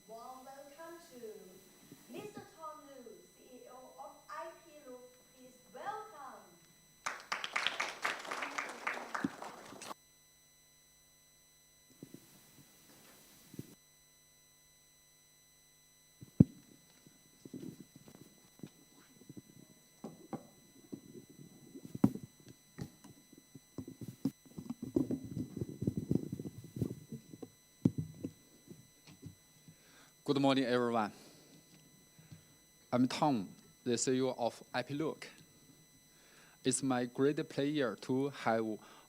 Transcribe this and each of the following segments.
Warm welcome to Mr. Tom Liu, CEO of IPLOOK. Please welcome. Good morning, everyone. I'm Tom, the CEO of IPLOOK. It's my great pleasure to have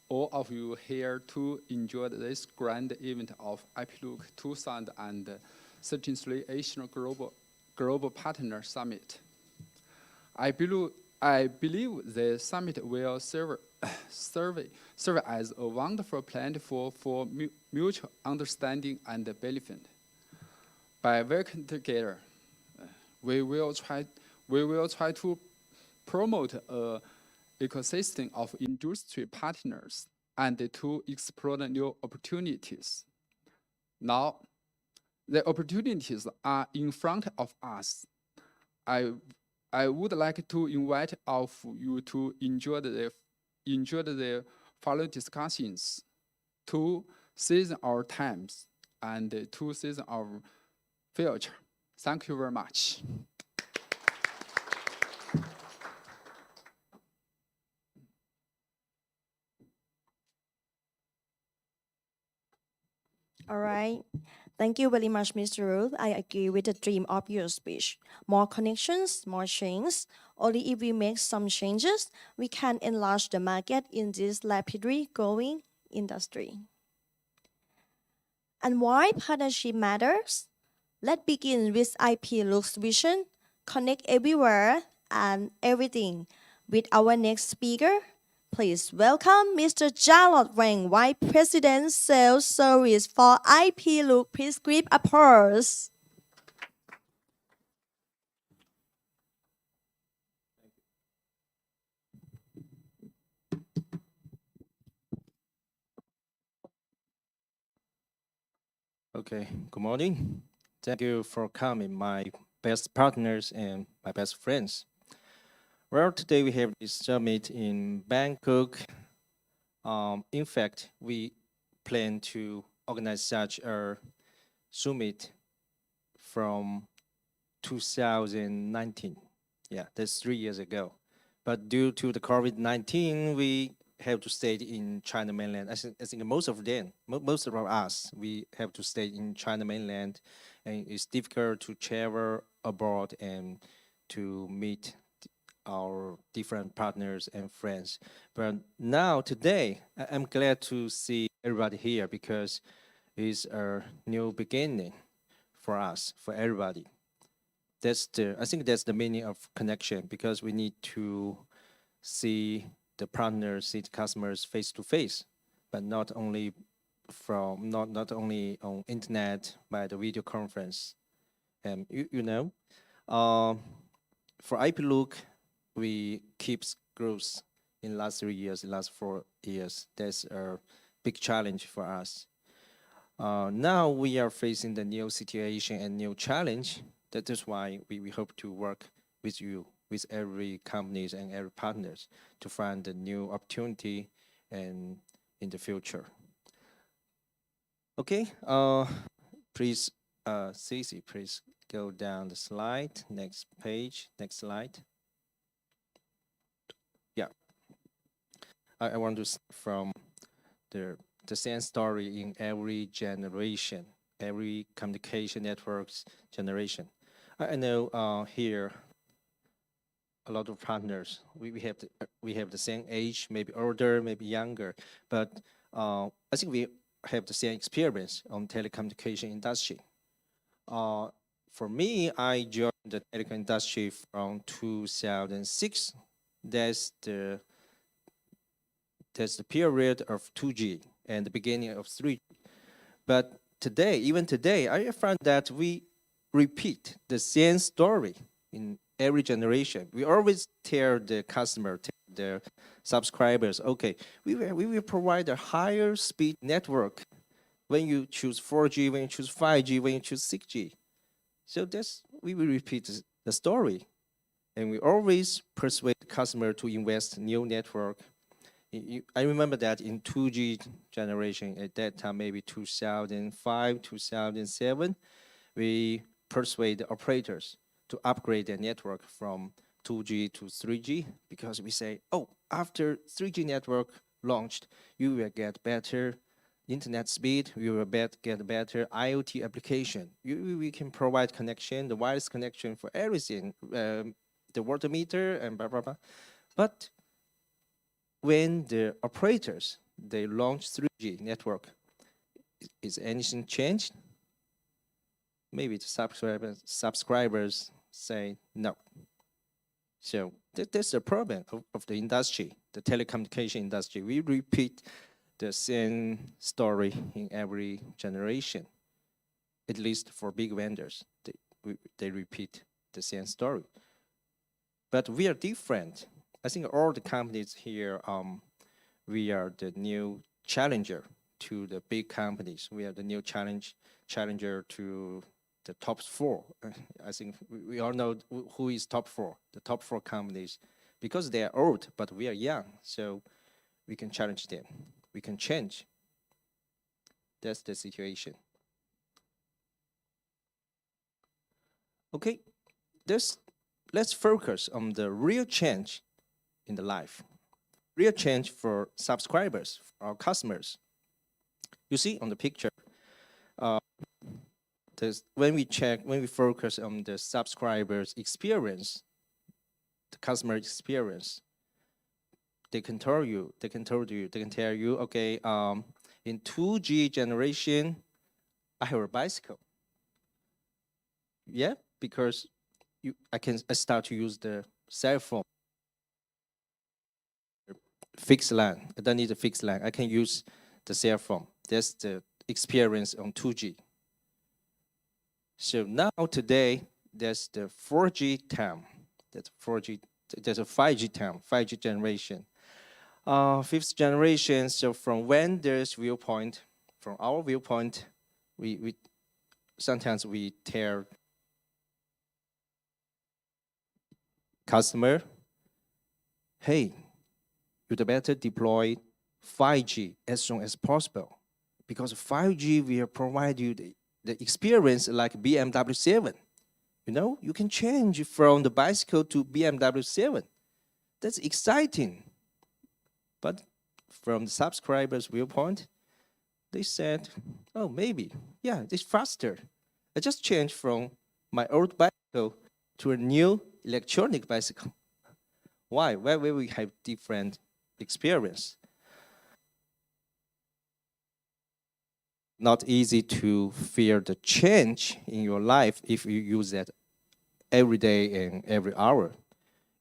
all of you here to enjoy this grand event of IPLOOK 2033 Asian Global Partner Summit. I believe the summit will serve as a wonderful platform for mutual understanding and benefit. By working together, we will try to promote an ecosystem of industry partners and to explore new opportunities. Now, the opportunities are in front of us. I would like to invite all of you to enjoy the following discussions, to seize our times and to seize our future. Thank you very much. All right. Thank you very much, Mr. Ruth. I agree with the dream of your speech. More connections, more change. Only if we make some changes, we can enlarge the market in this rapidly growing industry. And why partnership matters? Let's begin with IPLOOK's vision, connect everywhere and everything. With our next speaker, please welcome Mr. Jarrod Wang, Vice President Sales Service for IPLOOK. Please give applause. Okay, good morning. Thank you for coming, my best partners and my best friends. Well, today we have this summit in Bangkok. In fact, we plan to organize such a summit from 2019. Yeah, that's 3 years ago. But due to the COVID-19, we have to stay in China mainland. I think most of us, we have to stay in China mainland, and it's difficult to travel abroad and to meet our different partners and friends. But now, today, I'm glad to see everybody here because it's a new beginning for us, for everybody. I think that's the meaning of connection, because we need to see the partners, see the customers face to face, but not only on internet, by the video conference. For IPLOOK, we keep growth in last 3 years, in last 4 years. That's a big challenge for us. Now we are facing the new situation and new challenge. That is why we hope to work with you, with every companies and every partners, to find a new opportunity and in the future. Okay, please, Cece, please go down the slide. Next page, next slide. Yeah, I want to start from the same story in every generation, every communication networks generation. I know here a lot of partners. We have the same age, maybe older, maybe younger, but I think we have the same experience on telecommunication industry. For me, I joined the telecom industry from 2006. That's the period of 2G. and the beginning of 3G. But today, even today, I found that we repeat the same story in every generation. We always tell the customer, tell their subscribers, okay, we will provide a higher speed network when you choose 4G, when you choose 5G, when you choose 6G. So we will repeat the story. And we always persuade the customer to invest new network. I remember that in 2G generation, at that time, maybe 2005, 2007, we persuade the operators to upgrade their network from 2G to 3G because we say, oh, after 3G network launched, you will get better internet speed, you will get better IoT application. We can provide connection, the wireless connection for everything, the water meter and blah, blah, blah. But when the operators, they launch 3G network, is anything changed? Maybe the subscribers say no. So that's the problem of the industry, the telecommunication industry. We repeat the same story in every generation, at least for big vendors. They repeat the same story. But we are different. I think all the companies here, we are the new challenger to the big companies. We are the new challenger to the top 4. I think we all know who is top 4, the top 4 companies, because they are old, but we are young. So we can challenge them. We can change. That's the situation. Okay, let's focus on the real change in the life. Real change for subscribers, for our customers. You see on the picture, when we focus on the subscribers' experience, the customer experience, they can tell you, okay, in 2G generation, I have a bicycle. Yeah, because I start to use the cell phone. Fixed line. I don't need a fixed line. I can use the cell phone. That's the experience on 2G. So now today, there's the 4G time. That's 4G. There's a 5G time, 5G generation. 5th generation. So from vendor's viewpoint, from our viewpoint, we sometimes we tell customer, hey, you'd better deploy 5G as soon as possible, because 5G will provide you the experience like BMW 7. You know, you can change from the bicycle to BMW 7. That's exciting. But from the subscribers' viewpoint, they said, oh, maybe, yeah, it's faster. I just changed from my old bicycle to a new electronic bicycle. Why? Why will we have different experience? Not easy to feel the change in your life if you use that every day and every hour.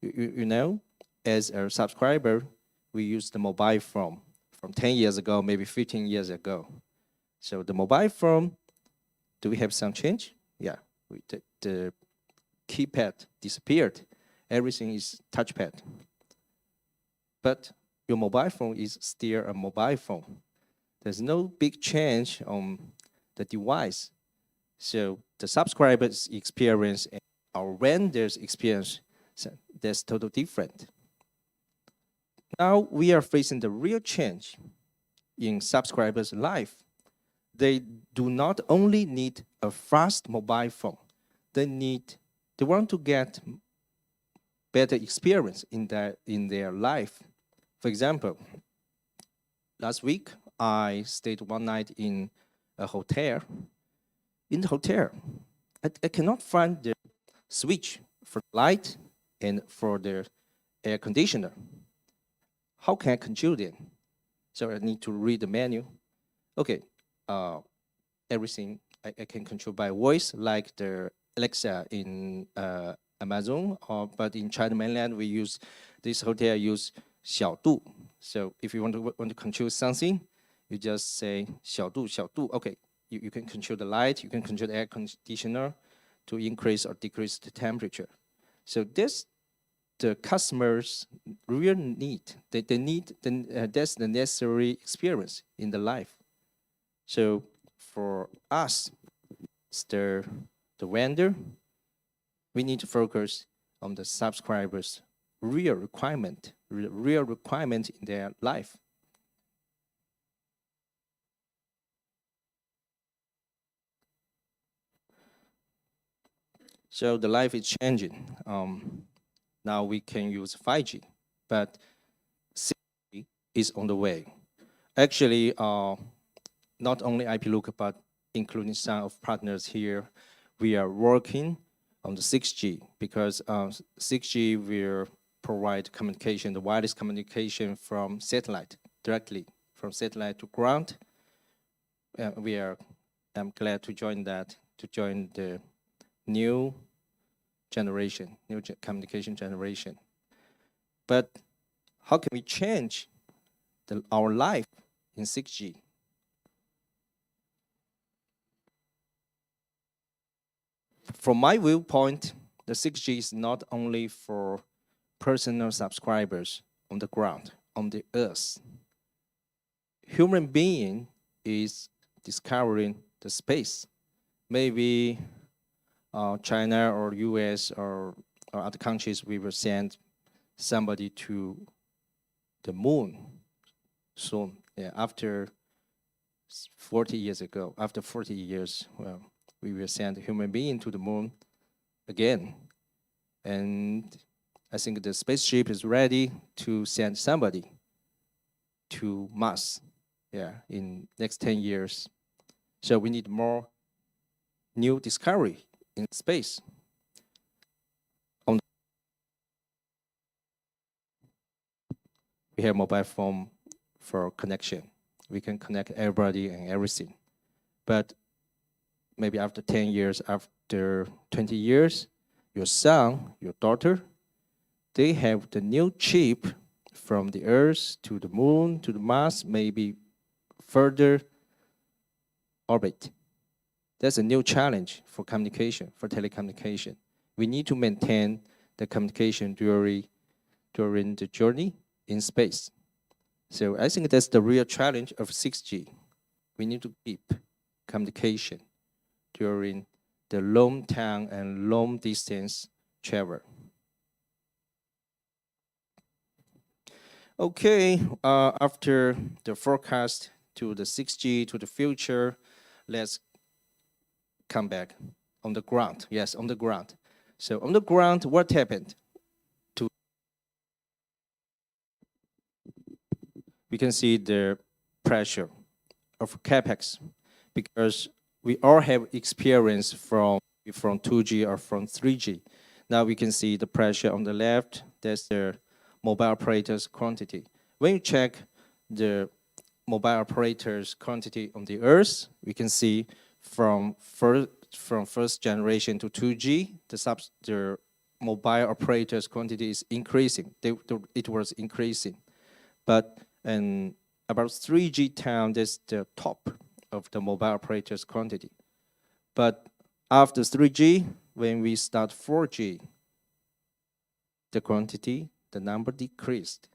You know, as a subscriber, we use the mobile phone from 10 years ago, maybe 15 years ago. So the mobile phone, do we have some change? Yeah, the keypad disappeared. Everything is touchpad. But your mobile phone is still a mobile phone. There's no big change on the device. So the subscriber's experience and our vendor's experience, so that's totally different. Now we are facing the real change in subscribers' life. They do not only need a fast mobile phone, they want to get better experience in their life. For example, last week, I stayed one night in a hotel. In the hotel, I cannot find the switch for the light and for the air conditioner. How can I control them? So I need to read the menu. Okay, everything I can control by voice, like the Alexa in Amazon, but in China mainland, this hotel use 小度. So if you want to control something, You just say 小度, 小度. Okay, you can control the light, you can control the air conditioner to increase or decrease the temperature. So this, the customers real need. They need, that's the necessary experience in the life. So for us, the vendor, we need to focus on the subscribers' real requirement in their life. So the life is changing. Now we can use 5G, but 6G is on the way. Actually, not only IPLOOK, but including some of partners here, we are working on the 6G because 6G will provide communication, the wireless communication from satellite, directly from satellite to ground. I'm glad to join the new generation, communication generation. But how can we change our life in 6G? From my viewpoint, the 6G is not only for personal subscribers on the ground, on the earth. Human being is discovering the space. Maybe China or US or other countries, we will send somebody to the moon soon. Yeah, after 40 years ago, after 40 years, well, we will send a human being to the moon again. And I think the spaceship is ready to send somebody to Mars, yeah, in next 10 years. So we need more new discovery in space. We have mobile phone for connection. We can connect everybody and everything. But maybe after 10 years, after 20 years, your son, your daughter, they have the new chip from the Earth to the moon, to the Mars, maybe further orbit. That's a new challenge for communication, for telecommunication. We need to maintain the communication during the journey in space. So I think that's the real challenge of 6G. We need to keep communication during the long time and long distance travel. Okay, after the forecast to the 6G, to the future, let's come back on the ground. Yes, on the ground. So on the ground, what happened? We can see the pressure of capex because we all have experience from 2G or from 3G. Now we can see the pressure on the left. That's the mobile operators quantity. When you check the mobile operators quantity on the Earth, we can see from first generation to 2G, the mobile operators quantity is increasing. It was increasing, but about 3G time, that's the top of the mobile operators quantity. But after 3G, when we start 4G, the quantity, the number decreased.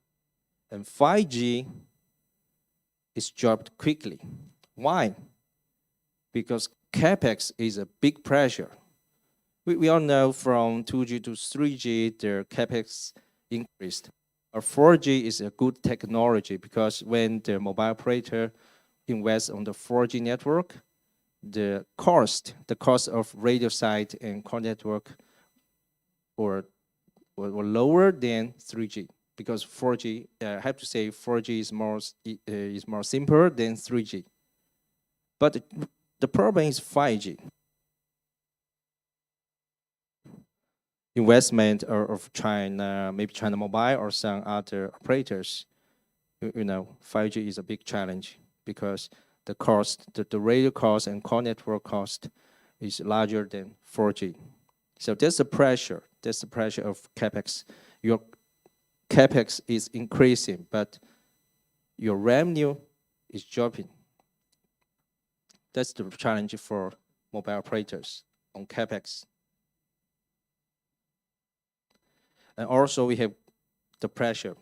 And 5G is dropped quickly. Why? Because capex is a big pressure. We all know from 2G to 3G, their capex increased. Or 4G is a good technology because when the mobile operator invests on the 4G network, the cost of radio site and core network were lower than 3G because 4G, I have to say 4G is more simple than 3G. But the problem is 5G. Investment of China, maybe China Mobile or some other operators, 5G is a big challenge because the cost, the radio cost and core network cost is larger than 4G. So that's the pressure of capex. Your capex is increasing, but your revenue is dropping. That's the challenge for mobile operators on CapEx. And also we have the pressure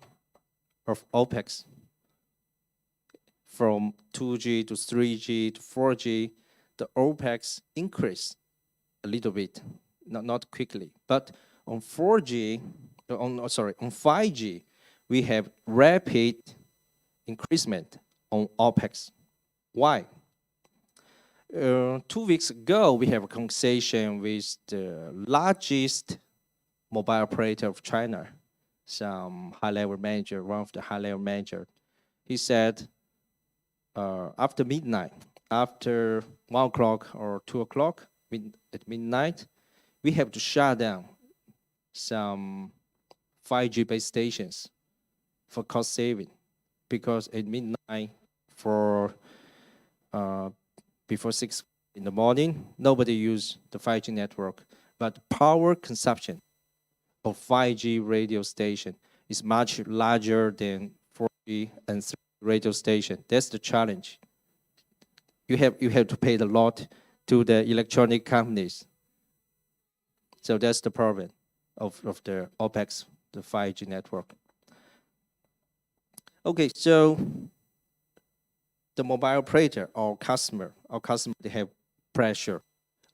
of OpEx from 2G to 3G to 4G. The OpEx increase a little bit, not quickly, but on 4G, on 5G, we have rapid increasement on OpEx. Why? 2 weeks ago, we have a conversation with the largest mobile operator of China, some high-level manager, one of the high-level manager. He said, after midnight, after 1 o'clock or 2 o'clock, at midnight, we have to shut down some 5G base stations for cost saving, because at midnight before 6 in the morning, nobody use the 5G network, but power consumption of 5G radio station is much larger than 4G and 3G radio station. That's the challenge. You have to pay a lot to the electronic companies. So that's the problem of the OpEx, the 5G network. Okay, so the mobile operator, our customer, they have pressure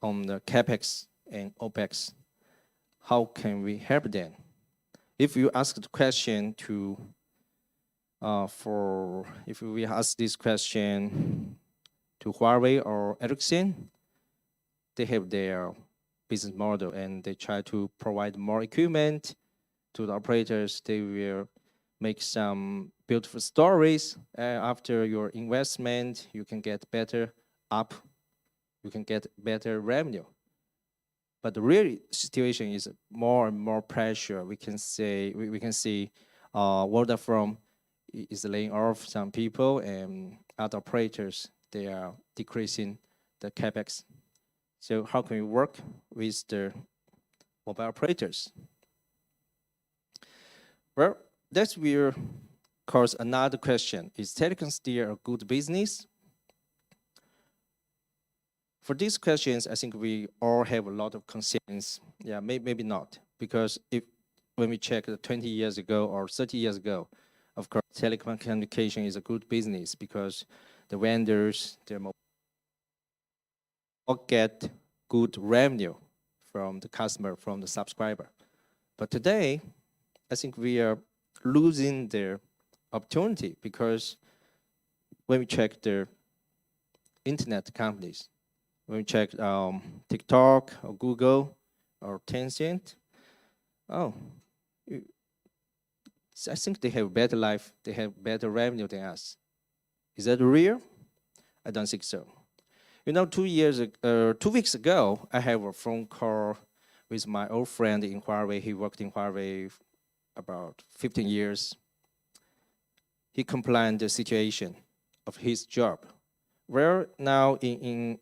on the CapEx and OpEx. How can we help them? If you ask the question to, if we ask this question to Huawei or Ericsson, they have their business model and they try to provide more equipment to the operators. They will make some beautiful stories. After your investment, you can get better you can get better revenue. But the real situation is more and more pressure. We can see Vodafone is laying off some people, and other operators, they are decreasing the CapEx. So how can we work with the mobile operators? Well, that will cause another question. Is telecom still a good business? For these questions, I think we all have a lot of concerns. Yeah, maybe not, because when we check 20 years ago or 30 years ago, of course, telecom communication is a good business because the vendors, all get good revenue from the customer, from the subscriber. But today, I think we are losing the opportunity, because when we check the internet companies, when we check TikTok or Google or Tencent, I think they have better life, they have better revenue than us. Is that real? I don't think so. You know, 2 weeks ago, I have a phone call with my old friend in Huawei. He worked in Huawei about 15 years. He complained the situation of his job. Where now in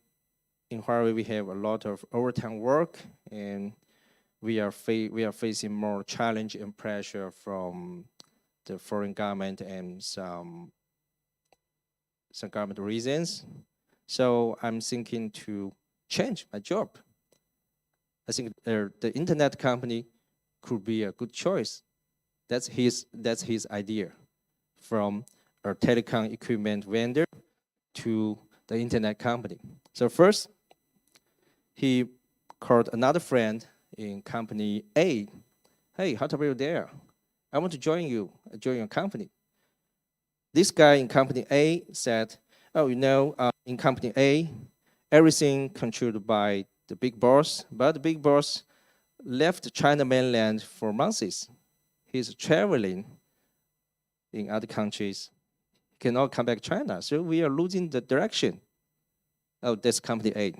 Huawei we have a lot of overtime work, and we are facing more challenge and pressure from the foreign government and some government reasons. So I'm thinking to change my job. I think the internet company could be a good choice. That's his idea, from a telecom equipment vendor to the internet company. So first, he called another friend in company A. Hey, how are you there? I want to join your company. This guy in company A said, oh, you know, in company A, everything controlled by the big boss, but the big boss left China mainland for months. He's traveling in other countries. He cannot come back to China, so we are losing the direction. Oh, that's company A.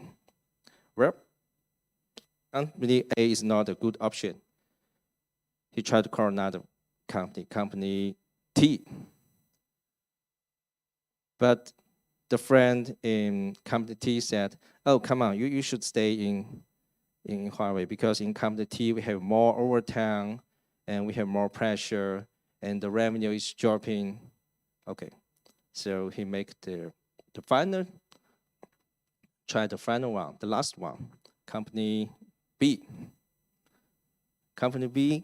Well, company A is not a good option. He tried to call another company T. But the friend in company T said, oh, come on, you should stay in Huawei, because in company T we have more overtime and we have more pressure and the revenue is dropping. Okay, So he make the final, try the final one, the last one, company B. Company B,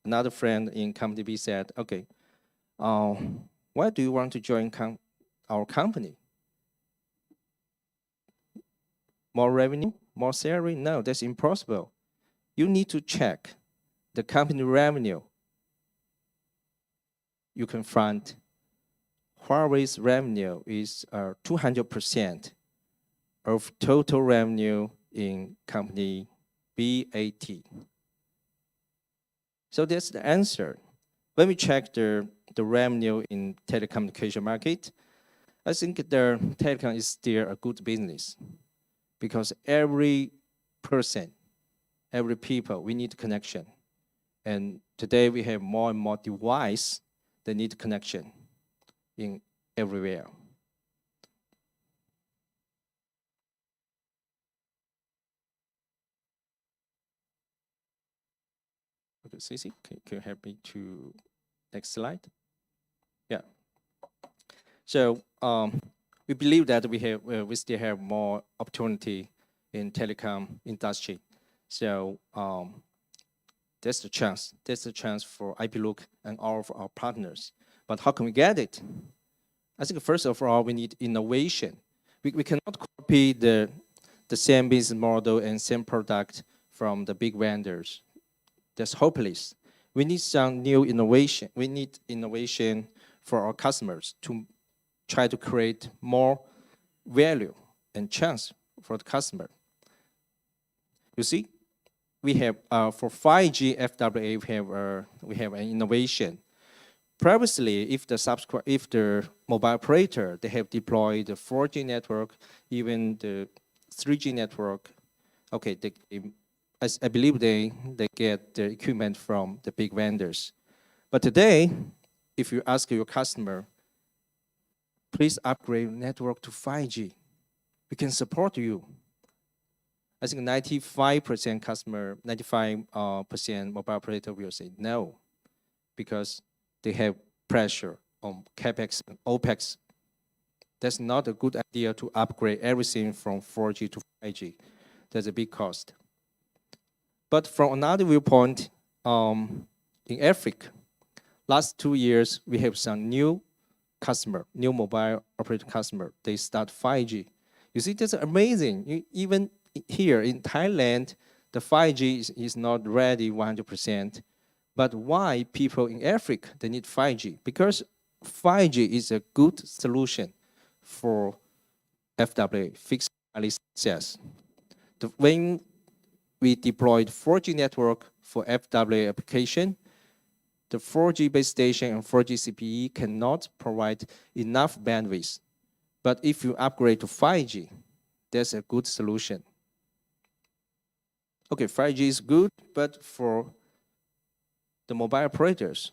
another friend in company B said, okay, why do you want to join our company? More revenue, more salary? No, that's impossible. You need to check the company revenue. You can find Huawei's revenue is 200% of total revenue in company BAT. So that's the answer. When we check the revenue in telecommunication market, I think the telecom is still a good business because every person, every people, we need connection. And today we have more and more device that need connection in everywhere. Okay, Cece, can you help me to next slide? Yeah. So we believe that we still have more opportunity in telecom industry. So that's the chance. That's the chance for IPLOOK and all of our partners. But how can we get it? I think first of all, we need innovation. We cannot copy the same business model and same product from the big vendors. That's hopeless. We need some new innovation. We need innovation for our customers to try to create more value and chance for the customer. You see, we have for 5G FWA, we have an innovation. Previously, if the mobile operator, they have deployed the 4G network, even the 3G network, okay, I believe they get the equipment from the big vendors. But today, if you ask your customer, please upgrade network to 5G, we can support you. I think 95% customer, 95% mobile operator will say no, because they have pressure on CapEx and OpEx. That's not a good idea to upgrade everything from 4G to 5G. That's a big cost. But from another viewpoint, in Africa, last 2 years, we have some new mobile operator customer. They start 5G. You see, that's amazing. Even here in Thailand, the 5G is not ready 100%. But why people in Africa, they need 5G? Because 5G is a good solution for FWA, fixed wireless access. When we deployed 4G network for FWA application, the 4G base station and 4G CPE cannot provide enough bandwidth. But if you upgrade to 5G, that's a good solution. Okay, 5G is good, but for the mobile operators,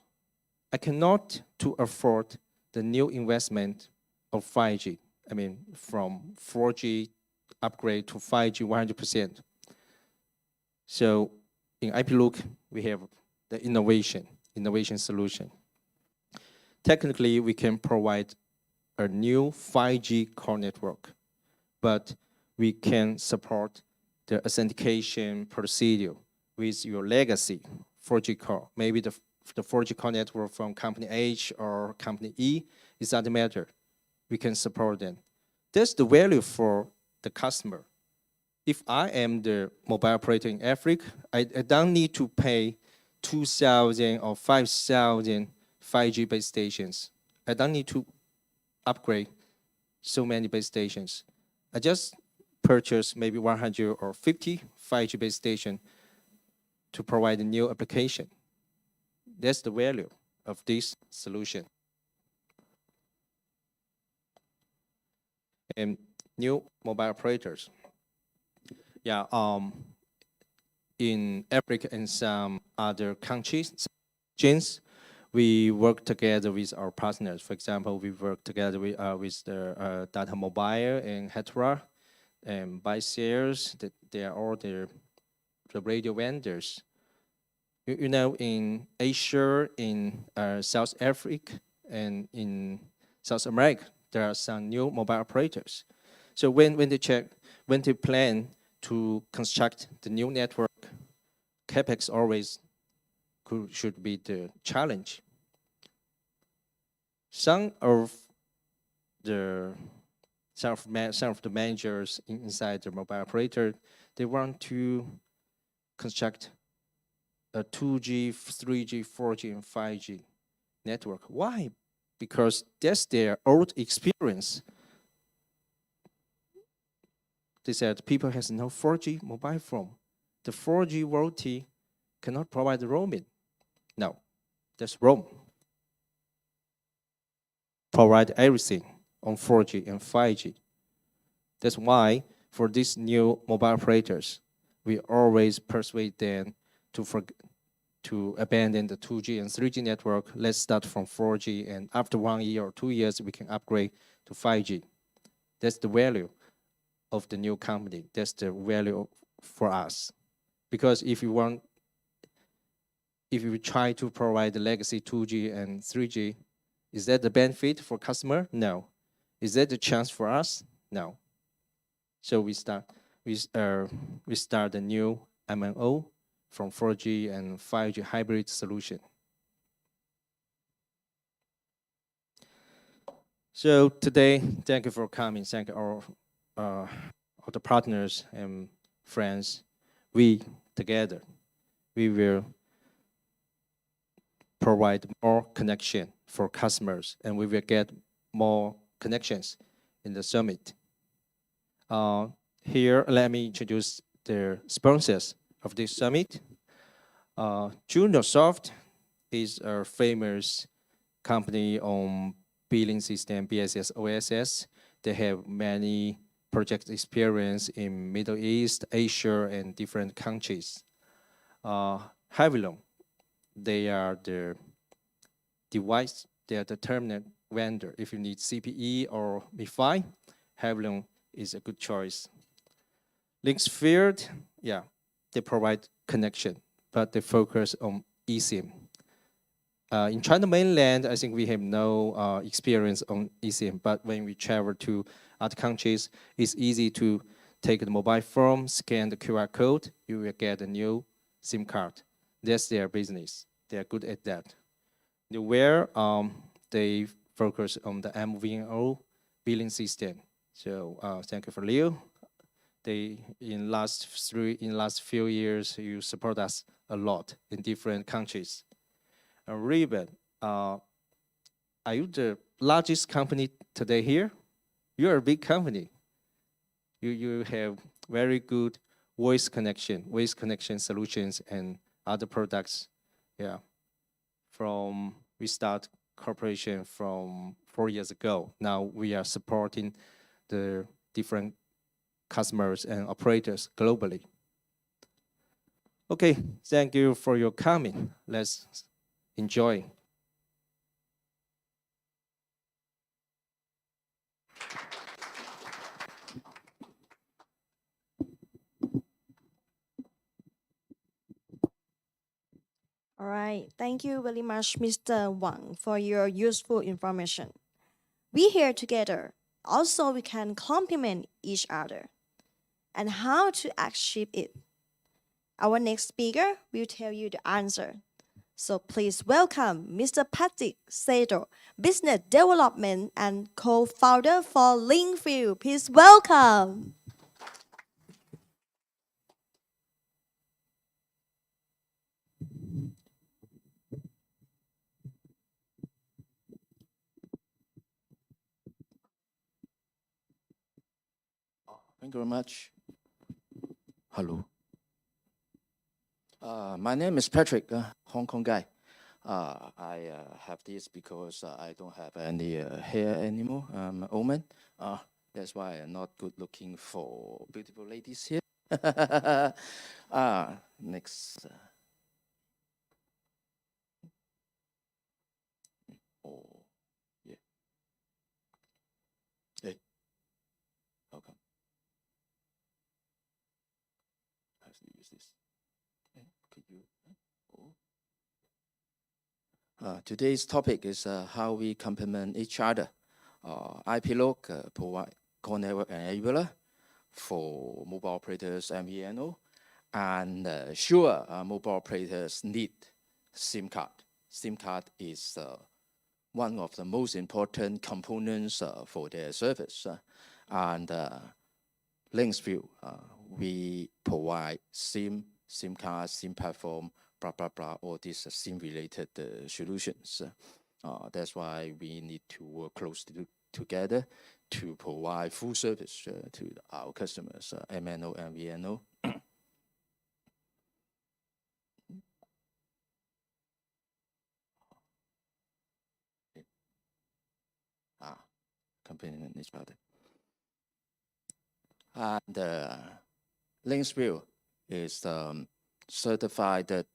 I cannot to afford the new investment of 5G. I mean, from 4G upgrade to 5G 100%. So in IPLOOK, we have the innovation solution. Technically, we can provide a new 5G core network, but we can support the authentication procedure with your legacy 4G core. Maybe the 4G core network from company H or company E, it doesn't matter. We can support them. That's the value for the customer. If I am the mobile operator in Africa, I don't need to pay 2,000 or 5,000 5G base stations. I don't need to upgrade so many base stations. I just purchase maybe 100 or 50 5G base station to provide a new application. That's the value of this solution. And new mobile operators. Yeah, in Africa and some other countries, we work together with our partners. For example, we work together with the Data Mobile and Hetra and BySales. They are all the radio vendors. You know, in Asia, in South Africa, and in South America, there are some new mobile operators. So when they plan to construct the new network, capex always should be the challenge. Some of the managers inside the mobile operator, they want to construct a 2G, 3G, 4G, and 5G network. Why? Because that's their old experience. They said people has no 4G mobile phone. The 4G VoLTE cannot provide the roaming. No, that's wrong. Provide everything on 4G and 5G. That's why for these new mobile operators, we always persuade them to abandon the 2G and 3G network. Let's start from 4G, and after 1 year or 2 years, we can upgrade to 5G. That's the value of the new company. That's the value for us. Because if you try to provide the legacy 2G and 3G, is that the benefit for customer? No. Is that the chance for us? No. So we start a new MNO from 4G and 5G hybrid solution. So today, thank you for coming. Thank all the partners and friends. We together, we will provide more connection for customers, and we will get more connections in the summit. Here, let me introduce the sponsors of this summit. JuniorSoft is a famous company on billing system, BSS, OSS. They have many project experience in Middle East, Asia, and different countries. Havilon, they are the device, they are the terminal vendor. If you need CPE or MiFi, Havilon is a good choice. Linksfield, yeah, they provide connection, but they focus on eSIM. In China mainland, I think we have no experience on eSIM, but when we travel to other countries, it's easy to take the mobile phone, scan the QR code, you will get a new SIM card. That's their business. They are good at that. Where they focus on the MVNO billing system. So thank you for Leo. They in last few years you support us a lot in different countries. Ribbon, are you the largest company today here? You're a big company. You have very good voice connection solutions and other products. Yeah. We start cooperation from 4 years ago. Now we are supporting the different customers and operators globally. Okay, thank you for your coming. Let's enjoy. All right. Thank you very much, Mr. Wang, for your useful information. We here together. Also, we can complement each other. And how to achieve it? Our next speaker will tell you the answer. So please welcome Mr. Patrick Sato, Business Development and Co-founder for Linkfield. Please welcome. Thank you very much. Hello. My name is Patrick, Hong Kong guy. I have this because I don't have any hair anymore. I'm an old man. That's why I'm not good looking for beautiful ladies here. Next. Oh, yeah. Hey, welcome. I have to use this. Hey, could you? Today's topic is how we complement each other. IPLOOK provide core network enabler for mobile operators MVNO, and sure, mobile operators need SIM card. SIM card is one of the most important components for their service. And Linksview, we provide SIM card, SIM platform, blah, blah, blah, all these SIM-related solutions. That's why we need to work closely together to provide full service to our customers, MNO, MVNO. Complement each other. And Linksview is certified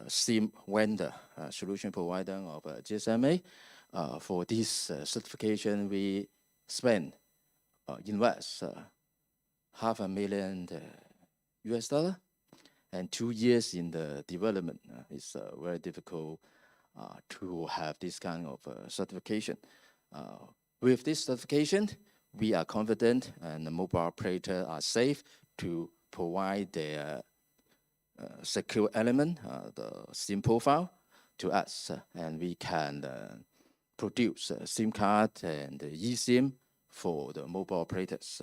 SIM vendor, solution provider of GSMA. For this certification, we invest $500,000 US, and 2 years in the development. It's very difficult to have this kind of certification. With this certification, we are confident and the mobile operators are safe to provide their secure element, the SIM profile, to us, and we can produce SIM card and eSIM for the mobile operators.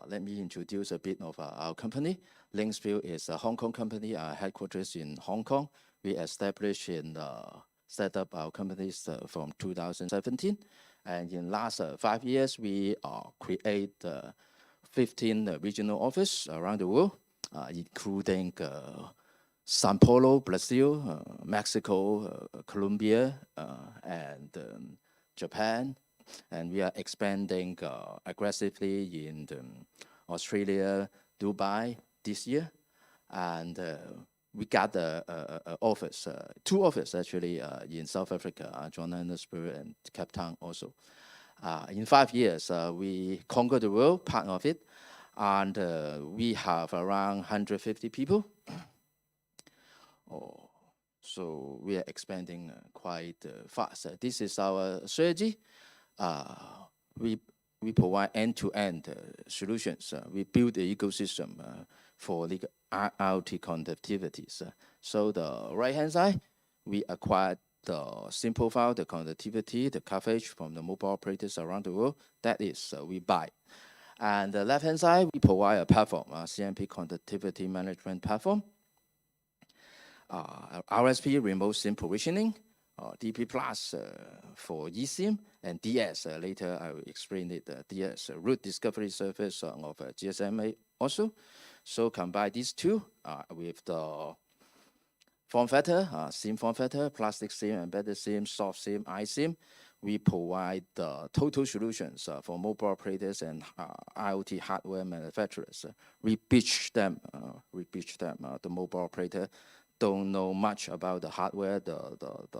Let me introduce a bit of our company. Linksview is a Hong Kong company, headquarters in Hong Kong. We established and set up our companies from 2017. And in last 5 years, we create 15 regional offices around the world, including Sao Paulo, Brazil, Mexico, Colombia, and Japan. And we are expanding aggressively in Australia, Dubai this year. And we got office, 2 offices actually in South Africa, Johannesburg and Cape Town also. In 5 years, we conquered the world, part of it, and we have around 150 people. So we are expanding quite fast. This is our strategy. We provide end-to-end solutions. We build the ecosystem for the IoT connectivities. So the right-hand side, we acquired the SIM profile, the connectivity, the coverage from the mobile operators around the world. That is, we buy. And the left-hand side, we provide a platform, a CMP connectivity management platform, RSP, remote SIM provisioning, DP Plus for eSIM, and DS. Later, I will explain it. DS, route discovery service of GSMA also. So combine these two with the form factor, SIM form factor, plastic SIM, embedded SIM, soft SIM, iSIM. We provide the total solutions for mobile operators and IoT hardware manufacturers. We pitch them. The mobile operator don't know much about the hardware, the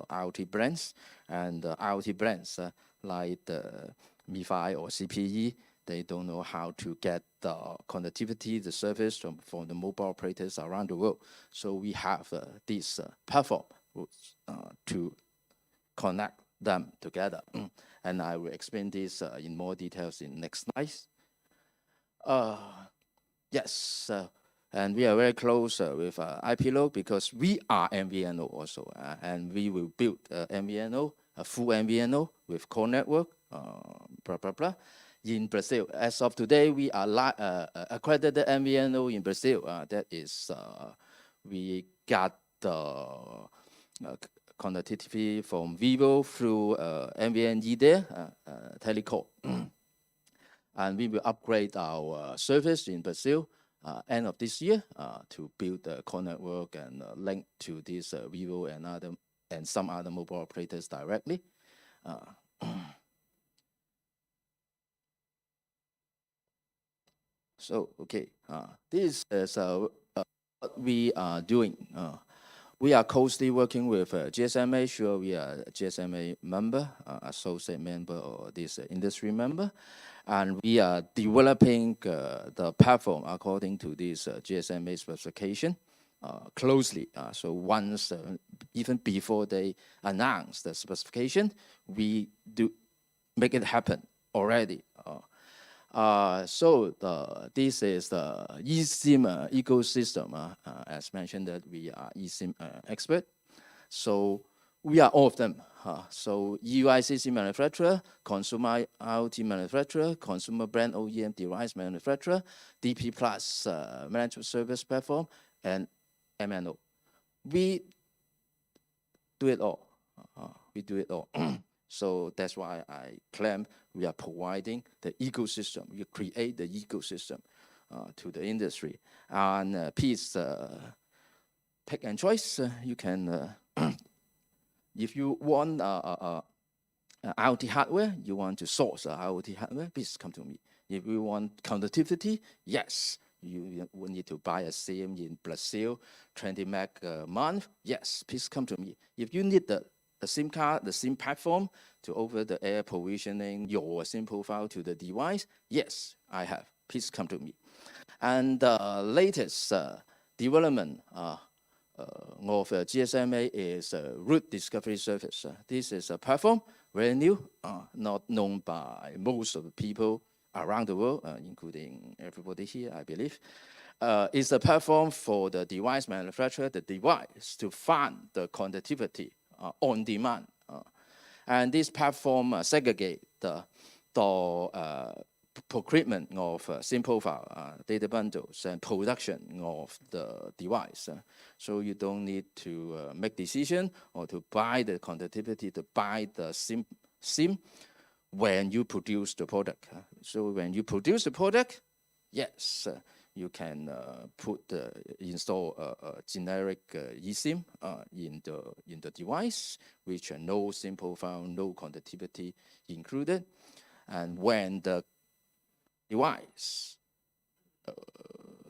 IoT brands, and the IoT brands like the MiFi or CPE. They don't know how to get the connectivity, the service from the mobile operators around the world. So we have this platform to connect them together. And I will explain this in more details in next slides. Yes, and we are very close with IPLOOK because we are MVNO also, and we will build MVNO, a full MVNO with core network, blah, blah, blah. In Brazil, as of today, we are accredited MVNO in Brazil. That is, we got the connectivity from Vivo through MVNE there, Telecom. And we will upgrade our service in Brazil end of this year to build the core network and link to this Vivo and some other mobile operators directly. So, okay, this is what we are doing. We are closely working with GSMA. Sure, we are GSMA member, associate member, or this industry member. And we are developing the platform according to this GSMA specification. closely. So once, even before they announce the specification, we do make it happen already. This is the eSIM ecosystem. As mentioned, that we are eSIM expert. So we are all of them. So UICC manufacturer, consumer IoT manufacturer, consumer brand OEM device manufacturer, DP Plus management service platform, and MNO. We do it all. We do it all. So that's why I claim we are providing the ecosystem. We create the ecosystem to the industry. And please pick and choice. You can, if you want IoT hardware, you want to source IoT hardware, please come to me. If you want connectivity, yes, you will need to buy a SIM in Brazil, 20 meg a month. Yes, please come to me. If you need the SIM card, the SIM platform to over-the-air provisioning your SIM profile to the device, yes, I have. Please come to me. And the latest development of GSMA is route discovery service. This is a platform, very new, not known by most of the people around the world, including everybody here, I believe. It's a platform for the device manufacturer, the device, to find the connectivity on demand. And this platform segregate the procurement of SIM profile, data bundles, and production of the device. So you don't need to make decision or to buy the connectivity, to buy the SIM when you produce the product. So when you produce the product, yes, you can install a generic eSIM in the device, which no SIM profile, no connectivity included. And when the device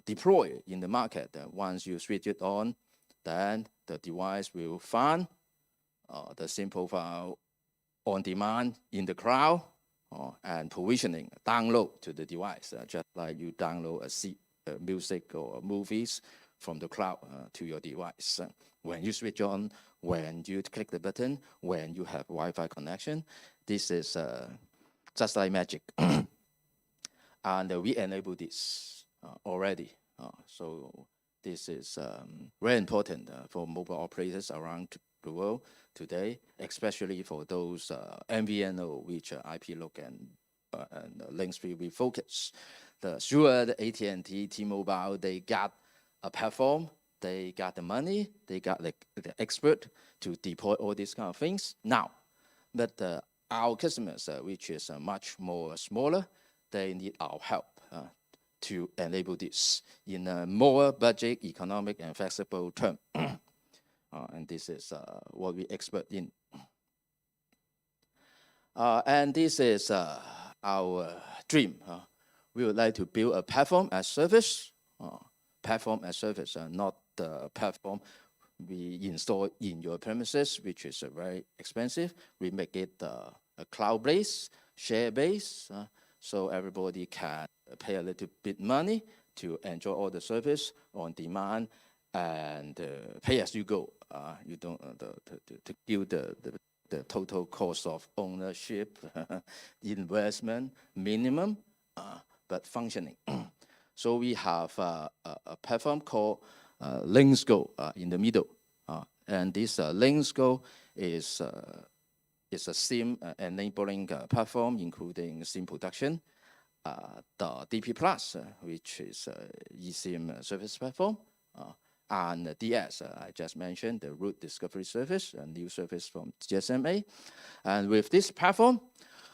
deploy in the market, once you switch it on, then the device will find the SIM profile on demand in the cloud and provisioning, download to the device, just like you download music or movies from the cloud to your device. When you switch on, when you click the button, when you have Wi-Fi connection, this is just like magic. And we enable this already. So this is very important for mobile operators around the world today, especially for those MVNO, which IPLOOK and Link3 we focus. Sure, the AT&T, T-Mobile, they got a platform, they got the money, they got the expert to deploy all these kind of things now. But our customers, which is much more smaller, they need our help to enable this in a more budget, economic, and flexible term. And this is what we expert in. And this is our dream. We would like to build a platform as service, not the platform we install in your premises, which is very expensive. We make it a cloud-based, share-based, so everybody can pay a little bit money to enjoy all the service on demand and pay as you go. You don't to give the total cost of ownership, investment, minimum, but functioning. So we have a platform called Link3 in the middle, and this Link3 is a SIM enabling platform, including SIM production, the DP Plus, which is eSIM service platform, and DS, I just mentioned, the route discovery service, a new service from GSMA. And with this platform,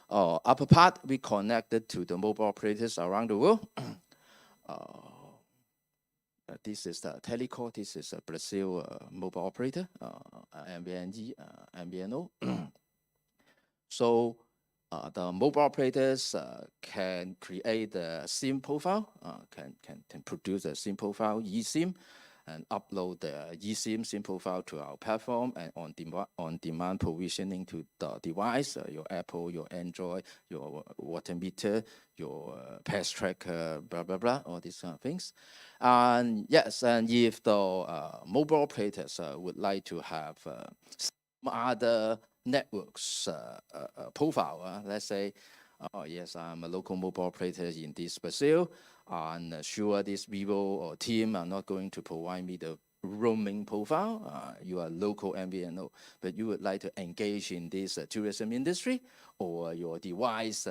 upper part, we connected to the mobile operators around the world. This is the Telecom, this is a Brazil mobile operator, MVNG, MVNO. So the mobile operators can create a SIM profile, can produce a SIM profile, eSIM, and upload the eSIM SIM profile to our platform and on-demand provisioning to the device, your Apple, your Android, your water meter, your pest tracker, blah, blah, blah, all these kind of things. And yes, and if the mobile operators would like to have some other networks profile, let's say, oh yes, I'm a local mobile operator in this Brazil, and sure this Vivo or team are not going to provide me the roaming profile. You are local MVNO, but you would like to engage in this tourism industry, or your device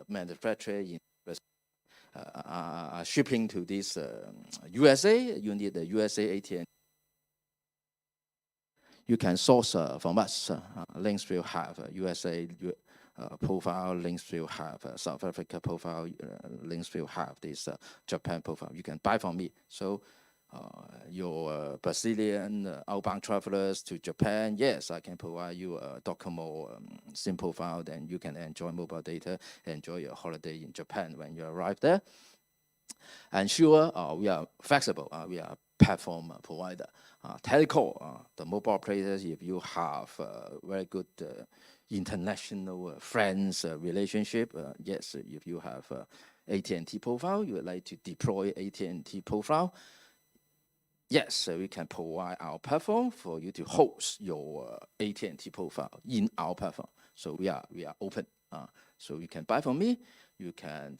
manufacturer in shipping to this USA, you need the USA AT&T. You can source from us. Links will have USA profile, links will have South Africa profile, links will have this Japan profile. You can buy from me. So your Brazilian outbound travelers to Japan, yes, I can provide you a Docomo SIM profile, then you can enjoy mobile data, enjoy your holiday in Japan when you arrive there. And sure, we are flexible. We are platform provider. Telecom, the mobile operators, if you have very good international friends relationship, yes, if you have AT&T profile, you would like to deploy AT&T profile, yes, we can provide our platform for you to host your AT&T profile in our platform. So we are open. So you can buy from me. You can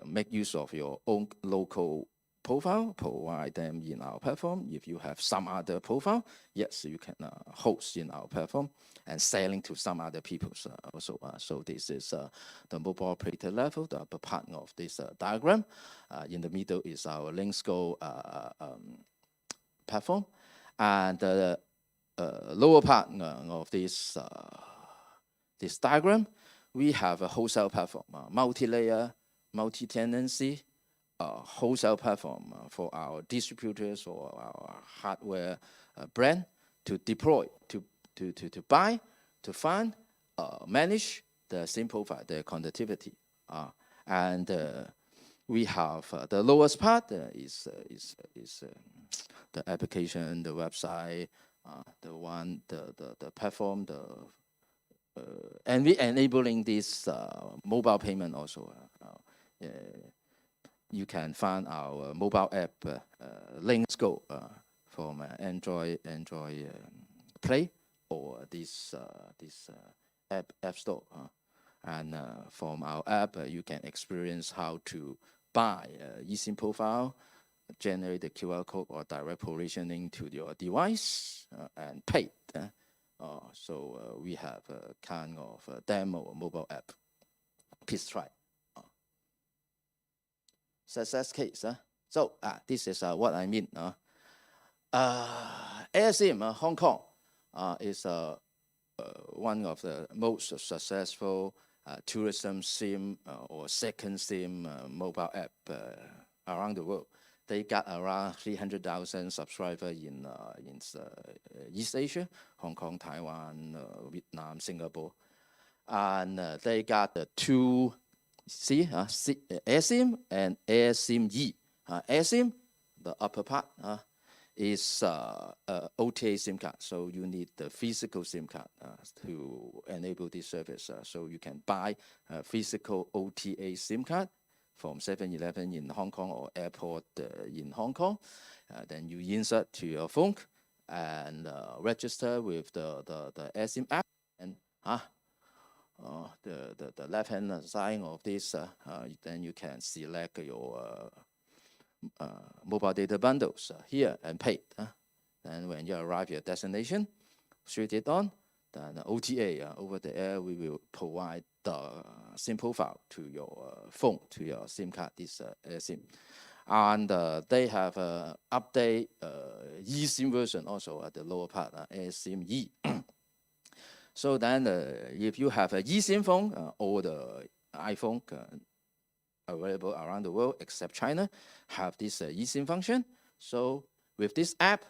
make use of your own local profile, provide them in our platform. If you have some other profile, yes, you can host in our platform and selling to some other people also. So this is the mobile operator level, the upper part of this diagram. In the middle is our LinksGo platform. And the lower part of this diagram, we have a wholesale platform, multi-layer, multi-tenancy, wholesale platform for our distributors or our hardware brand to deploy, to buy, to find, manage the SIM profile, the connectivity. And we have the lowest part is the application, the website, the platform, and we enabling this mobile payment also. You can find our mobile app, LinksGo, from Android Play or this app store. And from our app, you can experience how to buy eSIM profile, generate the QR code or direct provisioning to your device, and pay. So we have a kind of demo mobile app. Please try. Success case. So this is what I mean. eSIM Hong Kong is one of the most successful tourism SIM or second SIM mobile app around the world. They got around 300,000 subscribers in East Asia, Hong Kong, Taiwan, Vietnam, Singapore. And they got the two eSIM and eSIM-E. eSIM, the upper part, is OTA SIM card. So you need the physical SIM card to enable this service. So you can buy a physical OTA SIM card from 7-Eleven in Hong Kong or airport in Hong Kong. Then you insert to your phone and register with the eSIM app. And the left-hand side of this, then you can select your mobile data bundles here and pay. And when you arrive at your destination, switch it on. Then OTA, over the air, we will provide the SIM profile to your phone, to your SIM card, this SIM. And they have an update eSIM version also at the lower part, eSIM-E. So then if you have a eSIM phone, all the iPhone available around the world except China have this eSIM function. So with this app,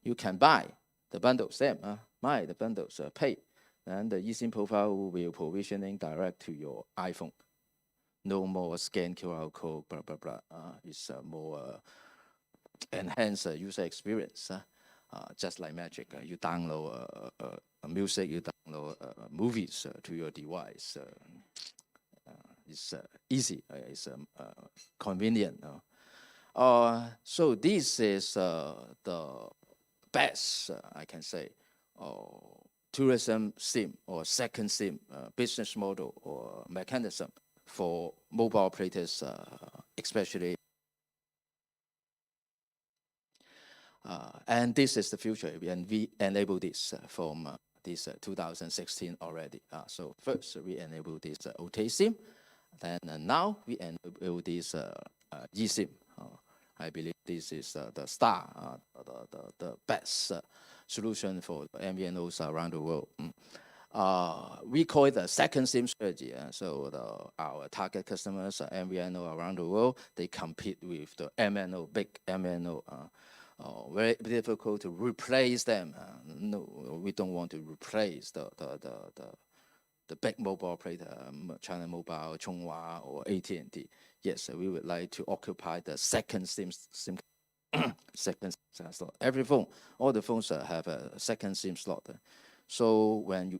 you can buy the bundles, buy the bundles, pay. And the eSIM profile will provisioning direct to your iPhone. No more scan QR code, blah, blah, blah. It's more enhance user experience. Just like magic, you download music, you download movies to your device. It's easy, it's convenient. So this is the best, I can say, tourism SIM or second SIM business model or mechanism for mobile operators, especially. And this is the future, and we enable this from this 2016 already. So first we enable this OTA SIM, then now we enable this eSIM. I believe this is the star, the best solution for MVNOs around the world. We call it the second SIM strategy. So our target customers, MVNO around the world, they compete with the MNO, big MNO. Very difficult to replace them. No, we don't want to replace the big mobile operator, China Mobile, Chonghua, or AT&T. Yes, we would like to occupy the second SIM second SIM slot. Every phone, all the phones have a second SIM slot. So when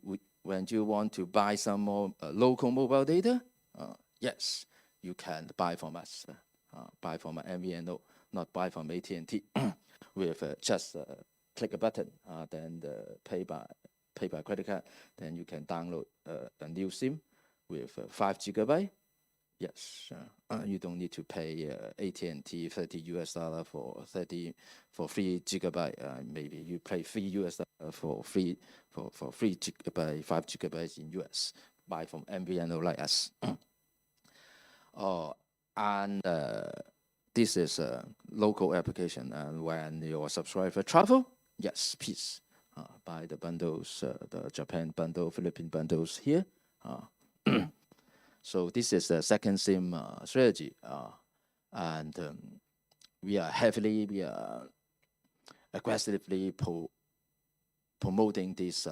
you want to buy some more local mobile data, yes, you can buy from us, buy from an MVNO, not buy from AT&T. With just click a button, then pay by credit card, then you can download a new SIM with 5 GB. Yes, you don't need to pay AT&T $30 for 3 GB. Maybe you pay $3 for 3 GB, 5 GB in US. Buy from MVNO like us. And this is a local application, and when your subscriber travel, yes, please buy the bundles, the Japan bundle, Philippine bundles here. So this is the second SIM strategy, and we are aggressively promoting this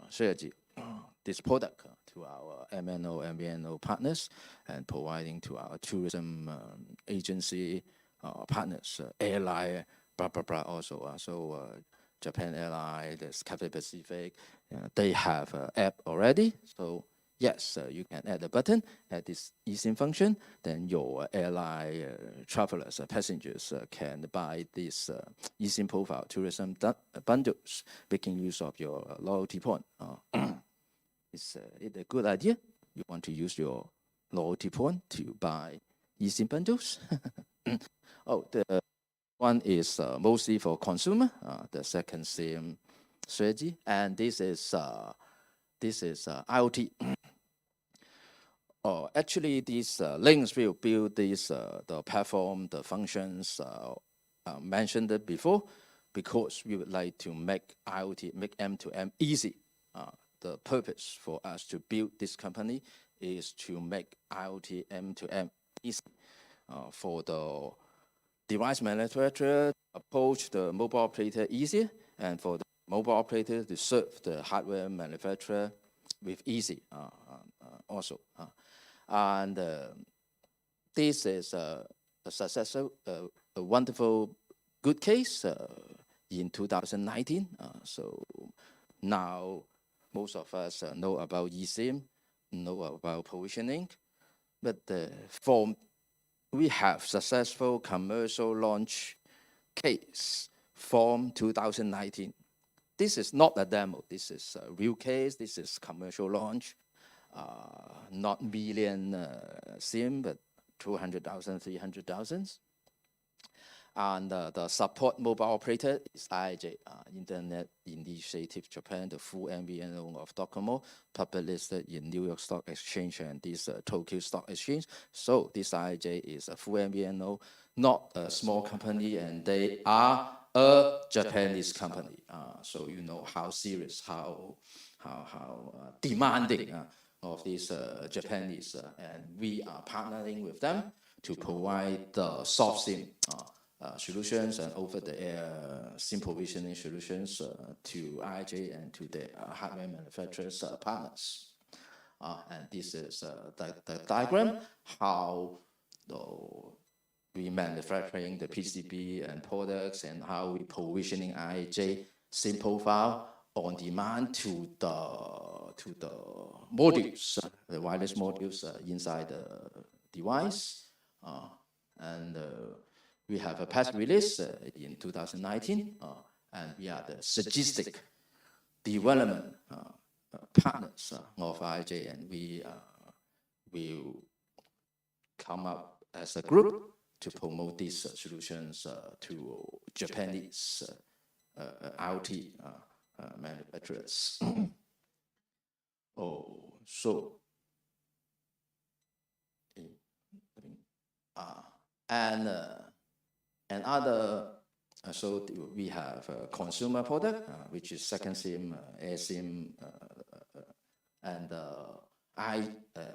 strategy, this product to our MVNO partners, and providing to our tourism agency partners, airline, blah blah blah. Also, so Japan Airline, there's Cathay Pacific, they have an app already. So yes, you can add a button, add this eSIM function, then your airline travelers, passengers can buy this eSIM profile tourism bundles, making use of your loyalty point. Is it a good idea? You want to use your loyalty point to buy eSIM bundles? Oh, the one is mostly for consumer, the second SIM strategy, and this is IoT. Actually, these links will build this the platform, the functions mentioned before, because we would like to make IoT, make M2M easy. The purpose for us to build this company is to make IoT M2M easy for the device manufacturer approach the mobile operator easier, and for the mobile operator to serve the hardware manufacturer with easy also. And this is a successful, a wonderful, good case in 2019. So now most of us know about eSIM, know about provisioning, but we have successful commercial launch case from 2019. This is not a demo. This is a real case. This is commercial launch. Not million SIM, but 200,000, 300,000. And the support mobile operator is IIJ, Internet Initiative Japan, the full MVNO of Docomo, public listed in New York Stock Exchange and this Tokyo Stock Exchange. So this IIJ is a full MVNO, not a small company, and they are a Japanese company. So you know how serious, how demanding of these Japanese, and we are partnering with them to provide the soft SIM solutions and over-the-air SIM provisioning solutions to IIJ and to the hardware manufacturers partners. And this is the diagram how we manufacturing the PCB and products and how we provisioning IJ SIM profile on demand to the modules, the wireless modules inside the device. And we have a press release in 2019, and we are the strategic development partners of IJ, and we will come up as a group to promote these solutions to Japanese IoT manufacturers. So and other, so we have a consumer product, which is second SIM, eSIM, and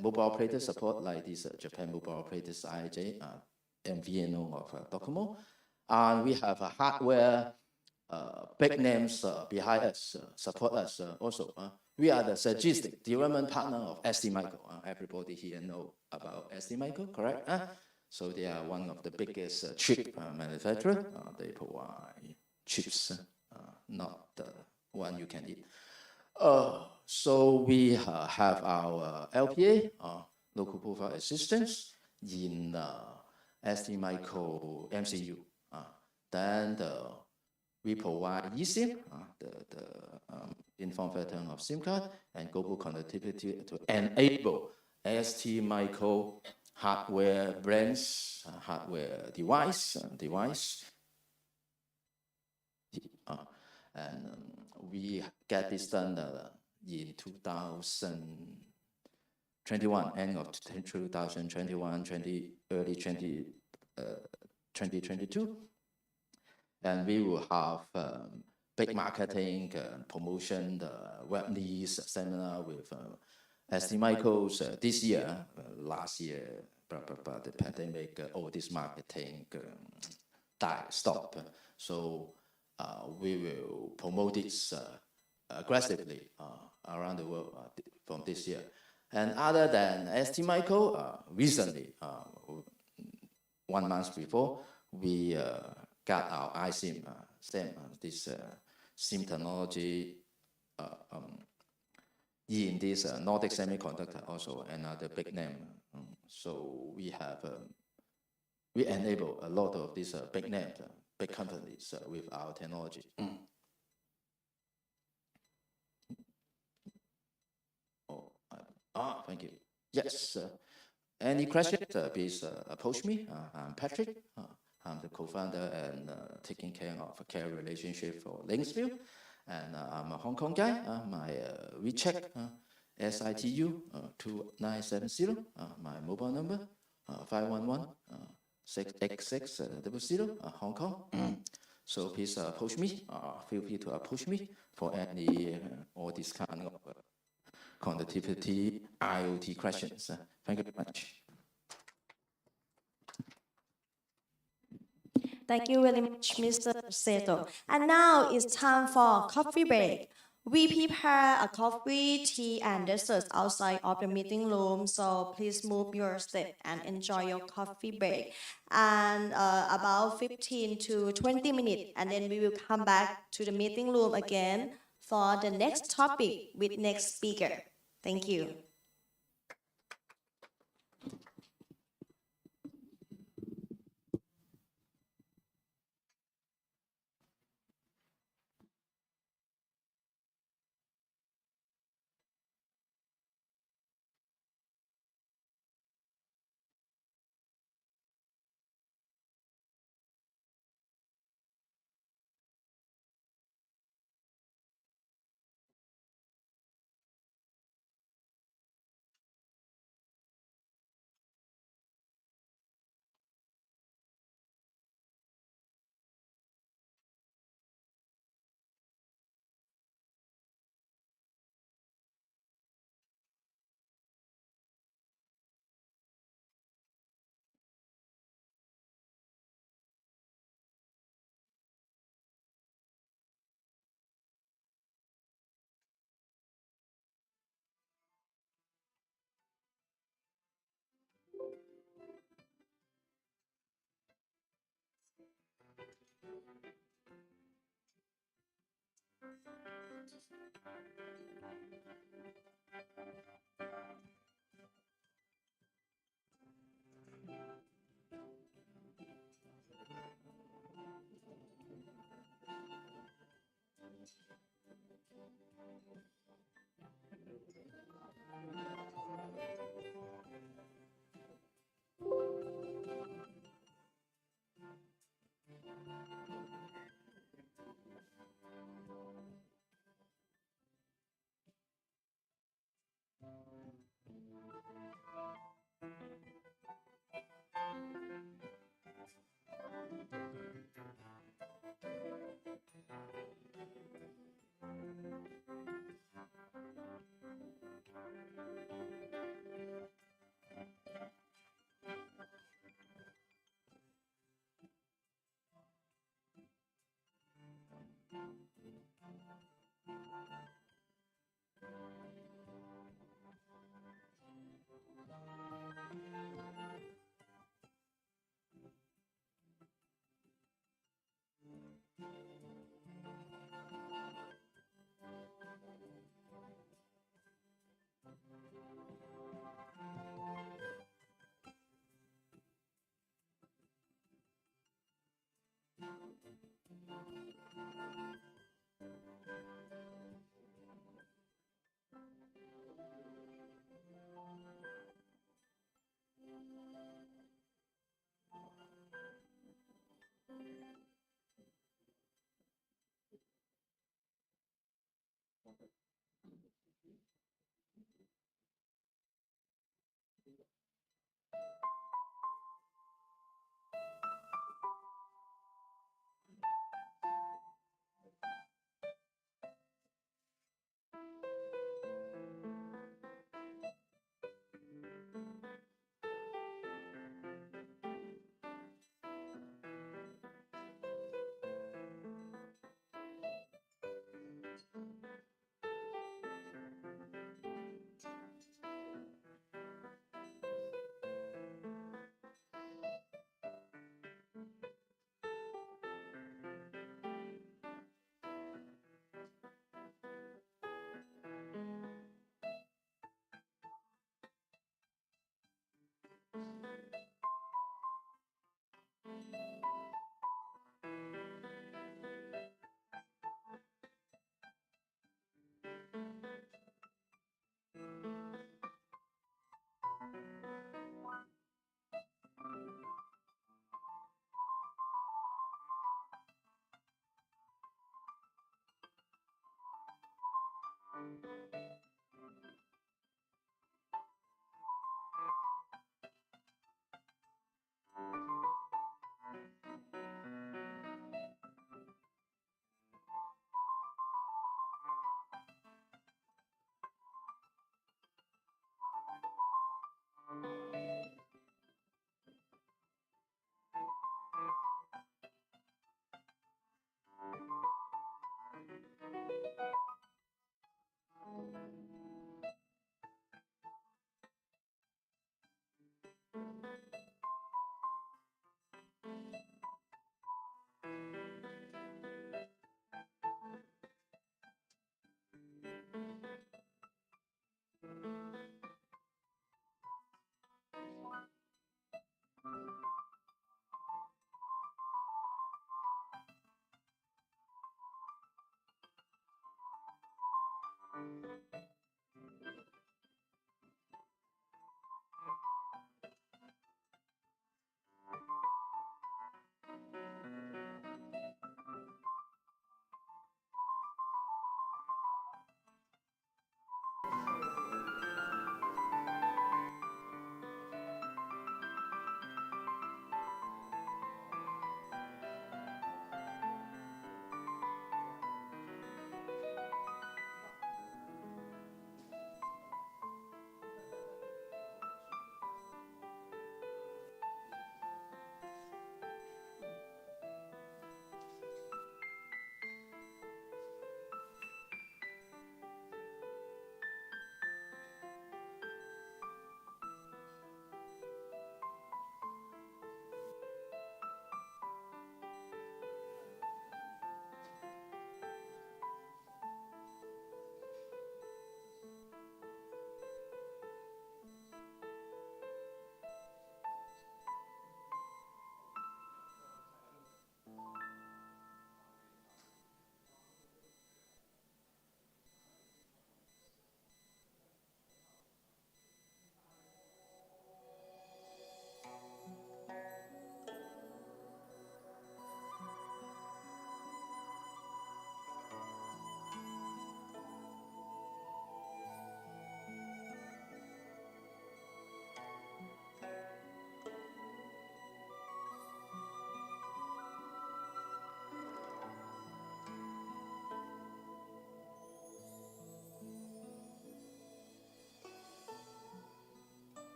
mobile operator support like this Japan mobile operators IJ, MVNO of Docomo. And we have a hardware big names behind us, support us also. We are the strategic development partner of STMicro. Everybody here know about STMicro, correct? So they are one of the biggest chip manufacturer. They provide chips, not the one you can eat. So we have our LPA, local profile assistance, in STMicro MCU. Then we provide eSIM, the inform pattern of SIM card, and global connectivity to enable STMicro hardware brands, hardware device, and we get this done in 2021, end of 2021, early 2022. And we will have big marketing, promotion, web news seminar with STMicros this year, last year, but the pandemic, all this marketing stop. So we will promote this aggressively around the world from this year. And other than STMicro, recently, 1 month before, we got our eSIM, this SIM technology in this Nordic Semiconductor, also another big name. So we have we enable a lot of these big names, big companies with our technology. Thank you. Yes. Any questions? Please approach me. I'm Patrick. I'm the co-founder and taking care of care relationship for Linksville. And I'm a Hong Kong guy. My WeChat, SITU 2970. My mobile number 511-686-00, Hong Kong. So please approach me. Feel free to approach me for any all these kind of connectivity IoT questions. Thank you very much. Thank you very much, Mr. Seto. And now it's time for coffee break. We prepare a coffee, tea, and desserts outside of the meeting room, so please move your seat and enjoy your coffee break. And about 15 to 20 minutes, and then we will come back to the meeting room again for the next topic with next speaker. Thank you.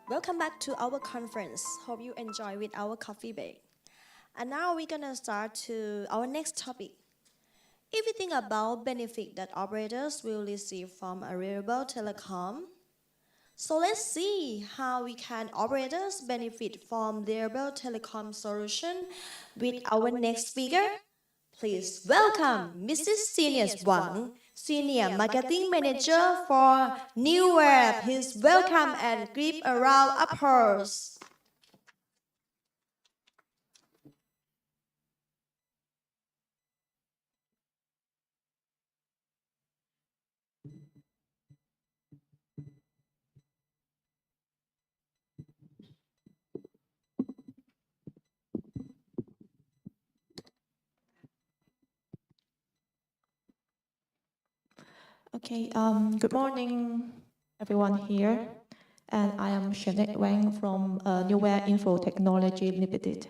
Welcome back to our conference. Hope you enjoy with our coffee break. And now we're gonna start to our next topic. If we think about benefit that operators will receive from a reliable telecom, so let's see how we can operators benefit from reliable telecom solution with our next speaker. Please welcome Mrs. Senior Wang, Senior Marketing Manager for New Web. Please welcome and give a round of applause. Okay, good morning, everyone here. And I am Jeanette Wang from Newware Info Technology Limited.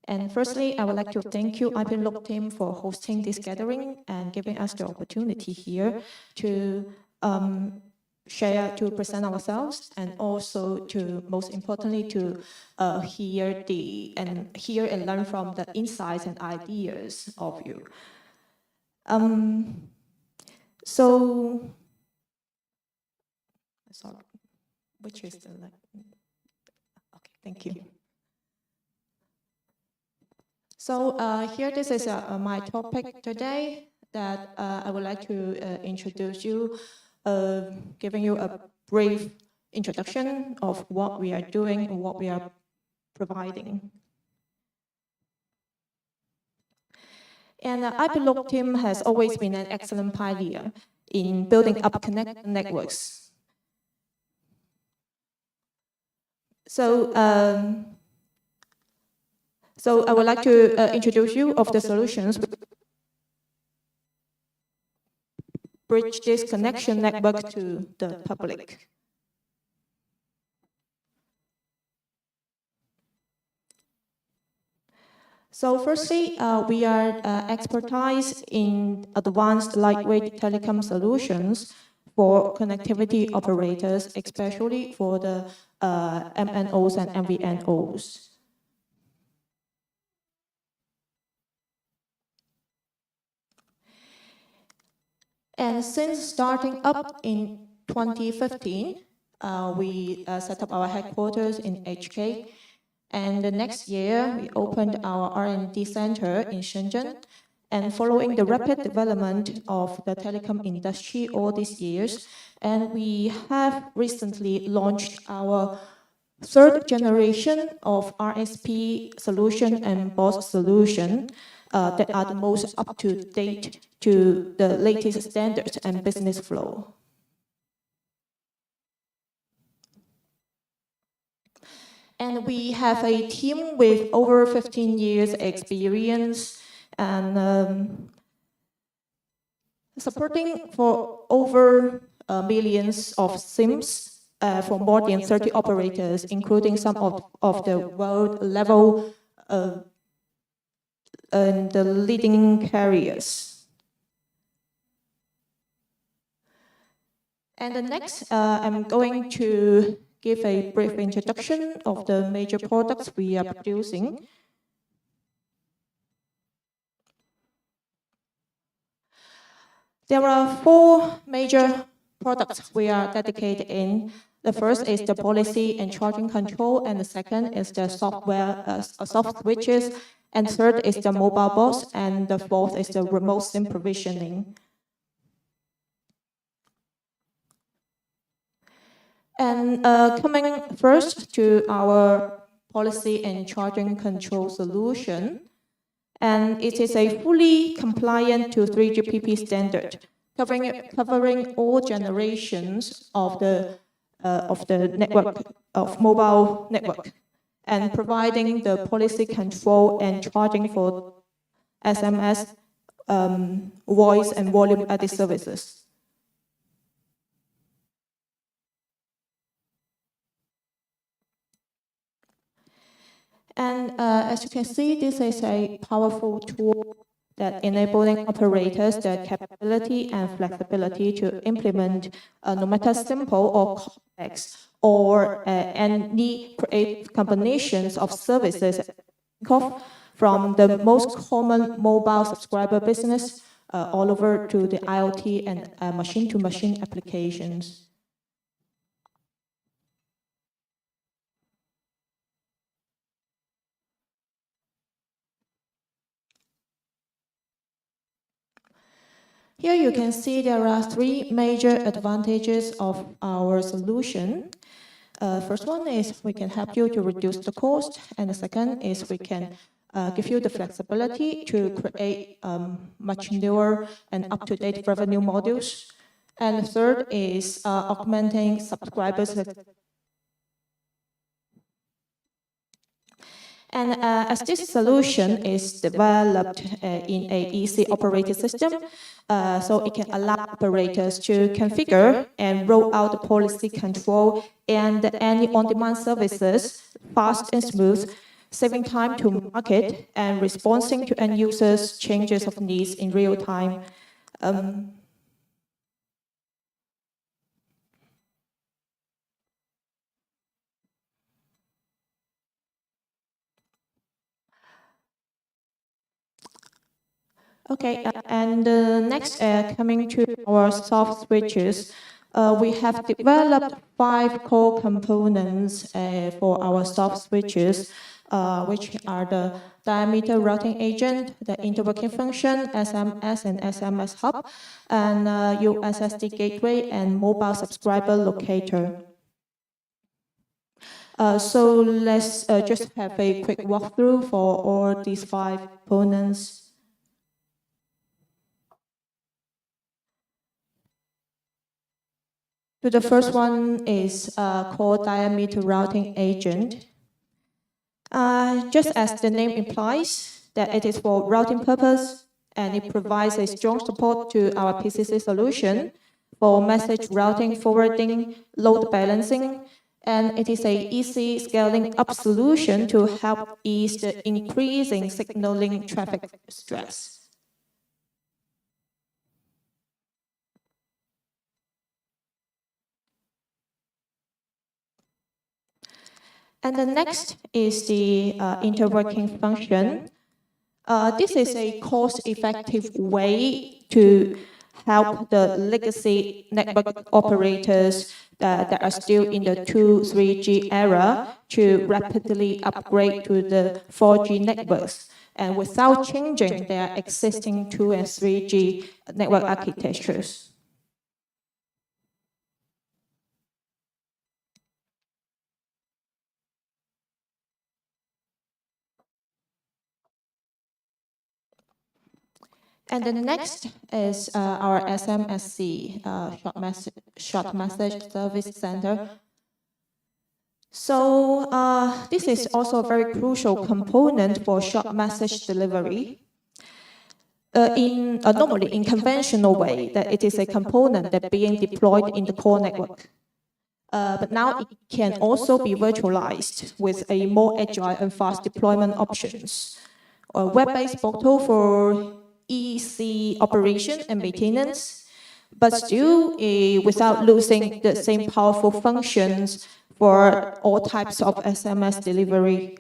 And firstly, I would like to thank you, IPLOOK team, for hosting this gathering and giving us the opportunity here to to present ourselves, and also to, most importantly, to hear and learn from the insights and ideas of you. So, sorry, which is the, okay, thank you. So here, this is my topic today that I would like to introduce you, giving you a brief introduction of what we are doing and what we are providing. And IPLOOK team has always been an excellent pioneer in building up connected networks. So, I would like to introduce you of the solutions bridge this connection network to the public. So firstly, we are expertise in advanced lightweight telecom solutions for connectivity operators, especially for the MNOs and MVNOs. And since starting up in 2015, we set up our headquarters in HK. And the next year, we opened our R&D center in Shenzhen. And following the rapid development of the telecom industry all these years, and we have recently launched our third generation of RSP solution and BOS solution that are the most up-to-date to the latest standards and business flow. And we have a team with over 15 years experience and supporting for over millions of SIMs for more than 30 operators, including some of the world level and the leading carriers. And the next, I'm going to give a brief introduction of the major products we are producing. There are 4 major products we are dedicated in. The first is the policy and charging control, and the second is the software, soft switches, and third is the mobile box, and the fourth is the remote SIM provisioning. And coming first to our policy and charging control solution, and it is a fully compliant to 3GPP standard, covering all generations of the network, of mobile network, and providing the policy control and charging for SMS, voice and volume added services. And as you can see, this is a powerful tool that enabling operators the capability and flexibility to implement no matter simple or complex or any creative combinations of services from the most common mobile subscriber business all over to the IoT and machine-to-machine applications. Here you can see there are three major advantages of our solution. First one is we can help you to reduce the cost, and the second is we can give you the flexibility to create much newer and up-to-date revenue models. And the third is augmenting subscribers. And as this solution is developed in a easy operating system, so it can allow operators to configure and roll out the policy control and any on-demand services fast and smooth, saving time to market and responding to end users' changes of needs in real time. Okay, and next, coming to our soft switches, we have developed 5 core components for our soft switches, which are the diameter routing agent, the interworking function, SMS and SMS hub, and USSD gateway and mobile subscriber locator. So let's just have a quick walkthrough for all these 5 components. So the first one is called diameter routing agent. Just as the name implies, that it is for routing purpose, and it provides a strong support to our PCC solution for message routing, forwarding, load balancing, and it is a easy scaling up solution to help ease the increasing signaling traffic stress. And the next is the interworking function. This is a cost-effective way to help the legacy network operators that are still in the 2G, 3G era to rapidly upgrade to the 4G networks and without changing their existing 2 and 3G network architectures. And the next is our SMSC, Short Message Service Center. So this is also a very crucial component for short message delivery. Normally in conventional way, that it is a component that being deployed in the core network. But now it can also be virtualized with a more agile and fast deployment options. A web-based portal for easy operation and maintenance, but still without losing the same powerful functions for all types of SMS delivery.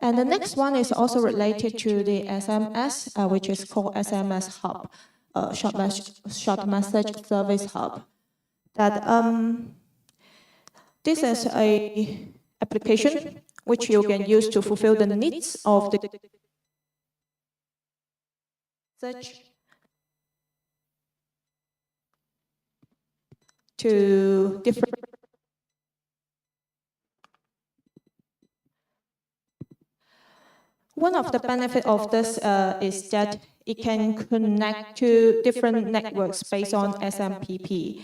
And the next one is also related to the SMS, which is called SMS Hub. Short message service hub. That this is a application which you can use to fulfill the needs of the search to different. One of the benefits of this is that it can connect to different networks based on SMPP,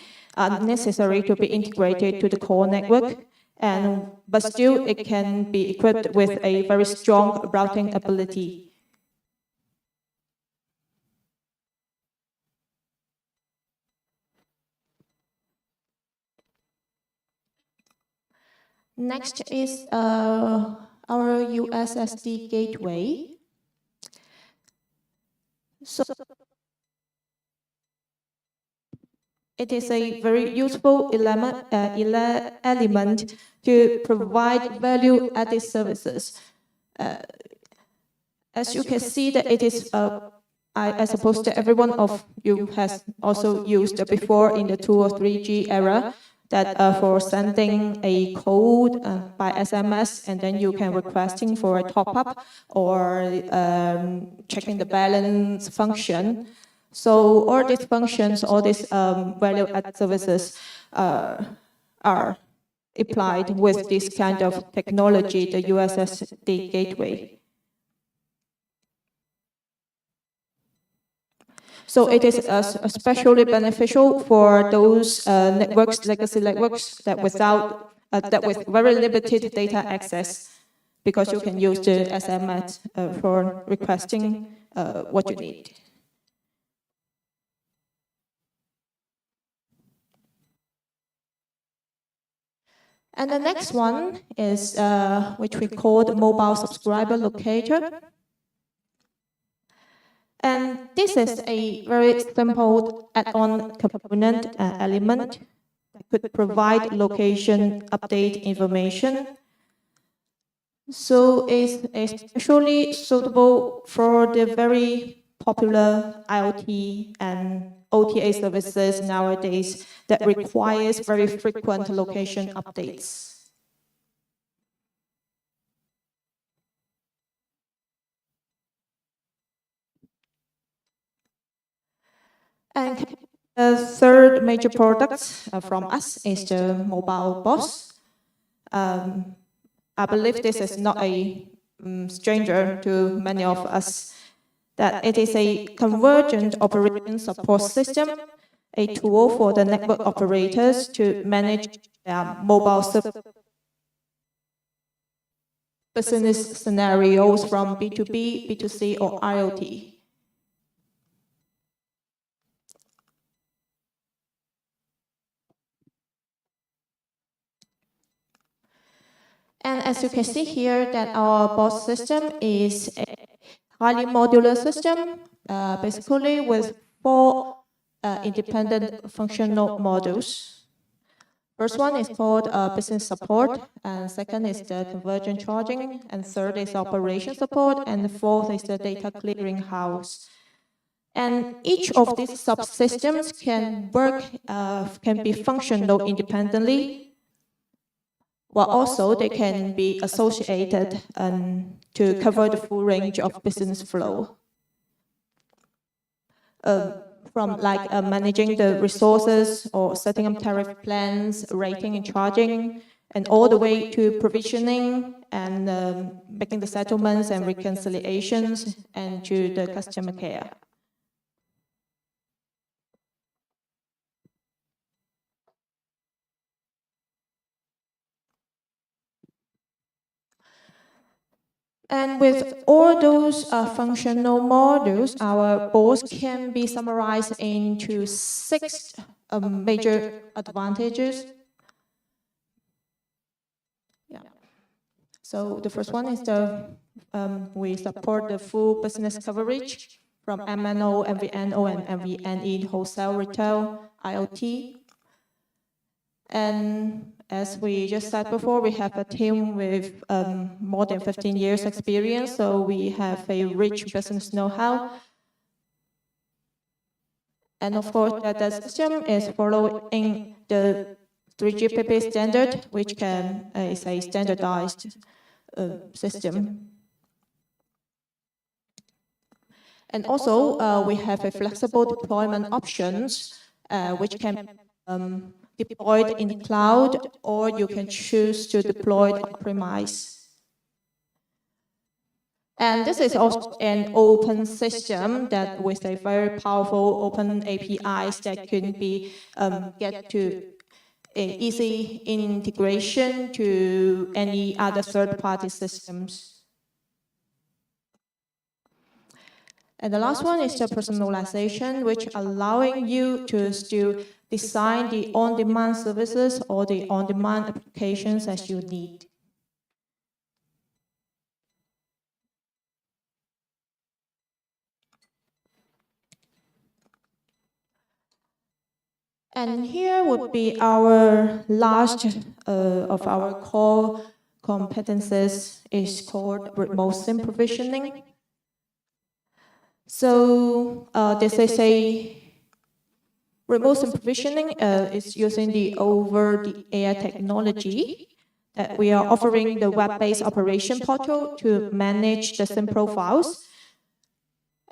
necessary to be integrated to the core network, but still it can be equipped with a very strong routing ability. Next is our USSD gateway. So it is a very useful element to provide value-added services. As you can see that it is, I suppose that every one of you has also used before in the 2 or 3G era, that for sending a code by SMS, and then you can requesting for a top-up or checking the balance function. So all these functions, all these value-added services are applied with this kind of technology, the USSD gateway. So it is especially beneficial for those networks, legacy networks, that with very limited data access, because you can use the SMS for requesting what you need. And the next one is which we call the mobile subscriber locator. And this is a very simple add-on component element that could provide location update information. So it's especially suitable for the very popular IoT and OTA services nowadays that requires very frequent location updates. And the third major product from us is the mobile box. I believe this is not a stranger to many of us, that it is a convergent operation support system, a tool for the network operators to manage their mobile business scenarios from B2B, B2C, or IoT. And as you can see here, that our BOSS system is a highly modular system, basically with 4 independent functional modules. First one is called business support, and second is the convergent charging, and third is operation support, and the fourth is the data clearing house. And each of these subsystems can work, can be functional independently, while also they can be associated to cover the full range of business flow. From like managing the resources or setting up tariff plans, rating and charging, and all the way to provisioning and making the settlements and reconciliations, and to the customer care. And with all those functional modules, our boards can be summarized into 6 major advantages. Yeah. So the first one is we support the full business coverage from MNO, MVNO, and MVNE, wholesale, retail, IoT. And as we just said before, we have a team with more than 15 years experience, so we have a rich business know-how. And of course, the system is following the 3GPP standard, which is a standardized system. And also, we have a flexible deployment options, which can deployed in the cloud, or you can choose to deploy it on-premise. And this is also an open system that with a very powerful open APIs that can be get to easy integration to any other third-party systems. And the last one is the personalization, which allowing you to still design the on-demand services or the on-demand applications as you need. And here would be our last of our core competences is called remote SIM provisioning. So this is a remote SIM provisioning is using the over-the-air technology that we are offering the web-based operation portal to manage the SIM profiles.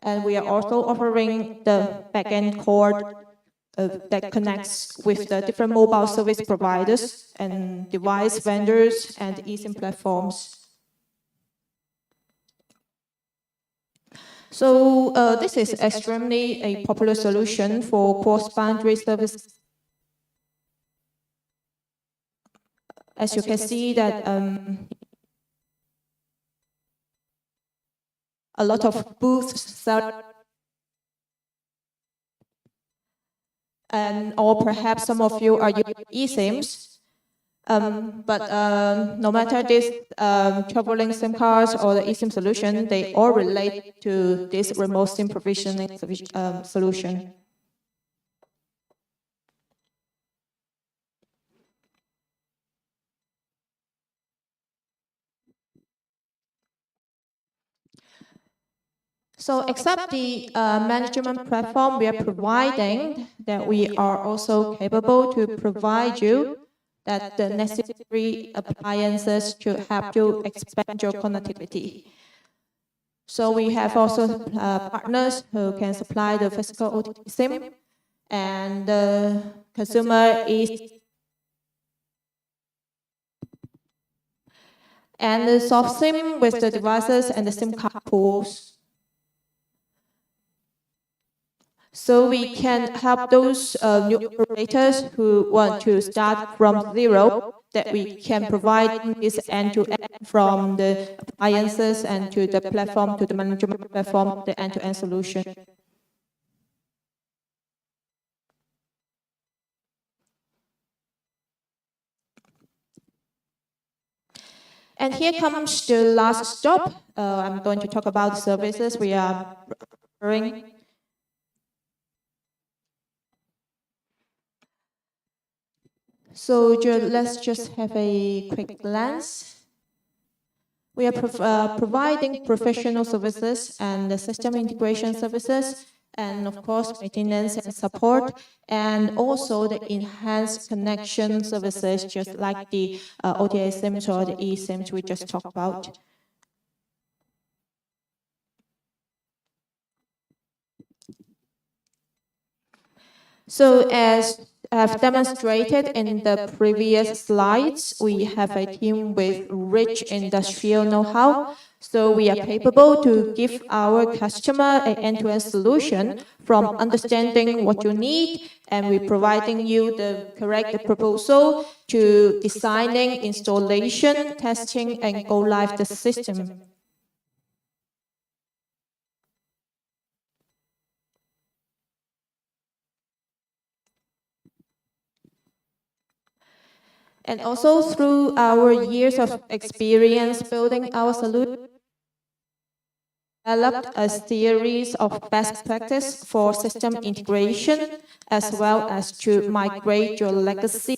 And we are also offering the backend cord that connects with the different mobile service providers and device vendors and eSIM platforms. So this is extremely a popular solution for cross-boundary service. As you can see that a lot of booths sell, and or perhaps some of you are using eSIMs. But no matter this traveling SIM cards or the eSIM solution, they all relate to this remote SIM provisioning solution. So except the management platform we are providing, that we are also capable to provide you that the necessary appliances to help you expand your connectivity. So we have also partners who can supply the physical OTT SIM, and the consumer is and the soft SIM with the devices and the SIM card pools. So we can help those new operators who want to start from zero, that we can provide this end-to-end from the appliances and to the platform, to the management platform, the end-to-end solution. And here comes the last stop. I'm going to talk about the services we are offering. So let's just have a quick glance. We are providing professional services and the system integration services, and of course maintenance and support, and also the enhanced connection services, just like the OTA SIMs or the eSIMs we just talked about. So as I've demonstrated in the previous slides, we have a team with rich industrial know-how. So we are capable to give our customer an end-to-end solution from understanding what you need, and we're providing you the correct proposal to designing, installation, testing, and go live the system. And also through our years of experience building our solution, developed a series of best practice for system integration, as well as to migrate your legacy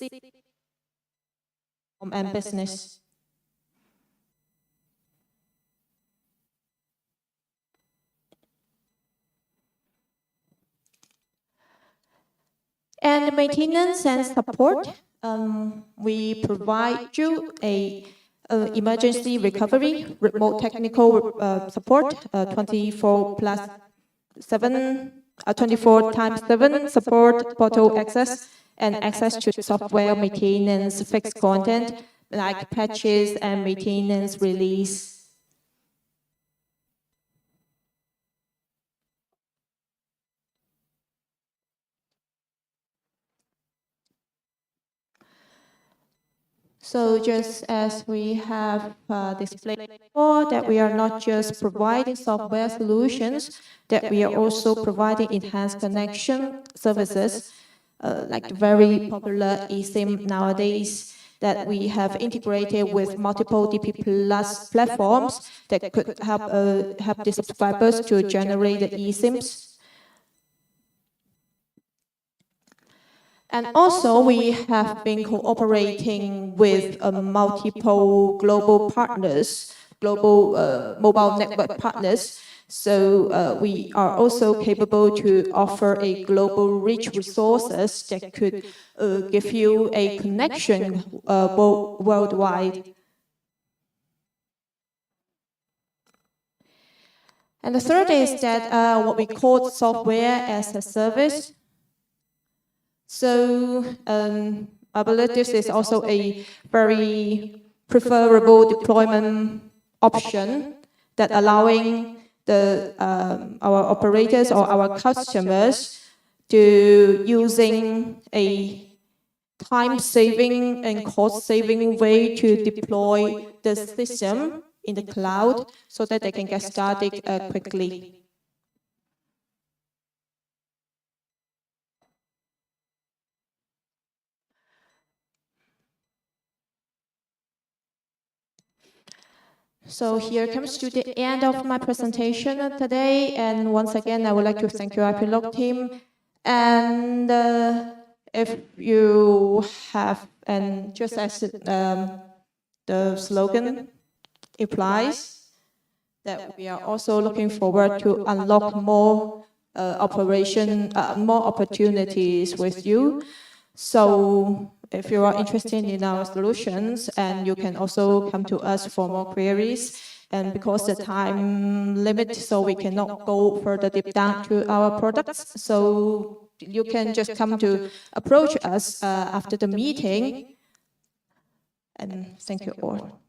and business. And maintenance and support. We provide you a emergency recovery, remote technical support, 24/7 support, portal access, and access to software maintenance, fixed content like patches and maintenance release. So just as we have displayed before, that we are not just providing software solutions, that we are also providing enhanced connection services. like the very popular eSIM nowadays that we have integrated with multiple DP Plus platforms that could help the subscribers to generate the eSIMs. And also, we have been cooperating with multiple global partners, global mobile network partners. So we are also capable to offer a global rich resources that could give you a connection worldwide. And the third is that what we call software as a service. So I believe this is also a very preferable deployment option that allowing our operators or our customers to using a time-saving and cost-saving way to deploy the system in the cloud so that they can get started quickly. So here comes to the end of my presentation today. And once again, I would like to thank you, IPLOOK team. And if you have, and just as the slogan implies, that we are also looking forward to unlock more more opportunities with you. So if you are interested in our solutions, and you can also come to us for more queries. And because the time limit, so we cannot go further deep down to our products. So you can just come to approach us after the meeting. And thank you all.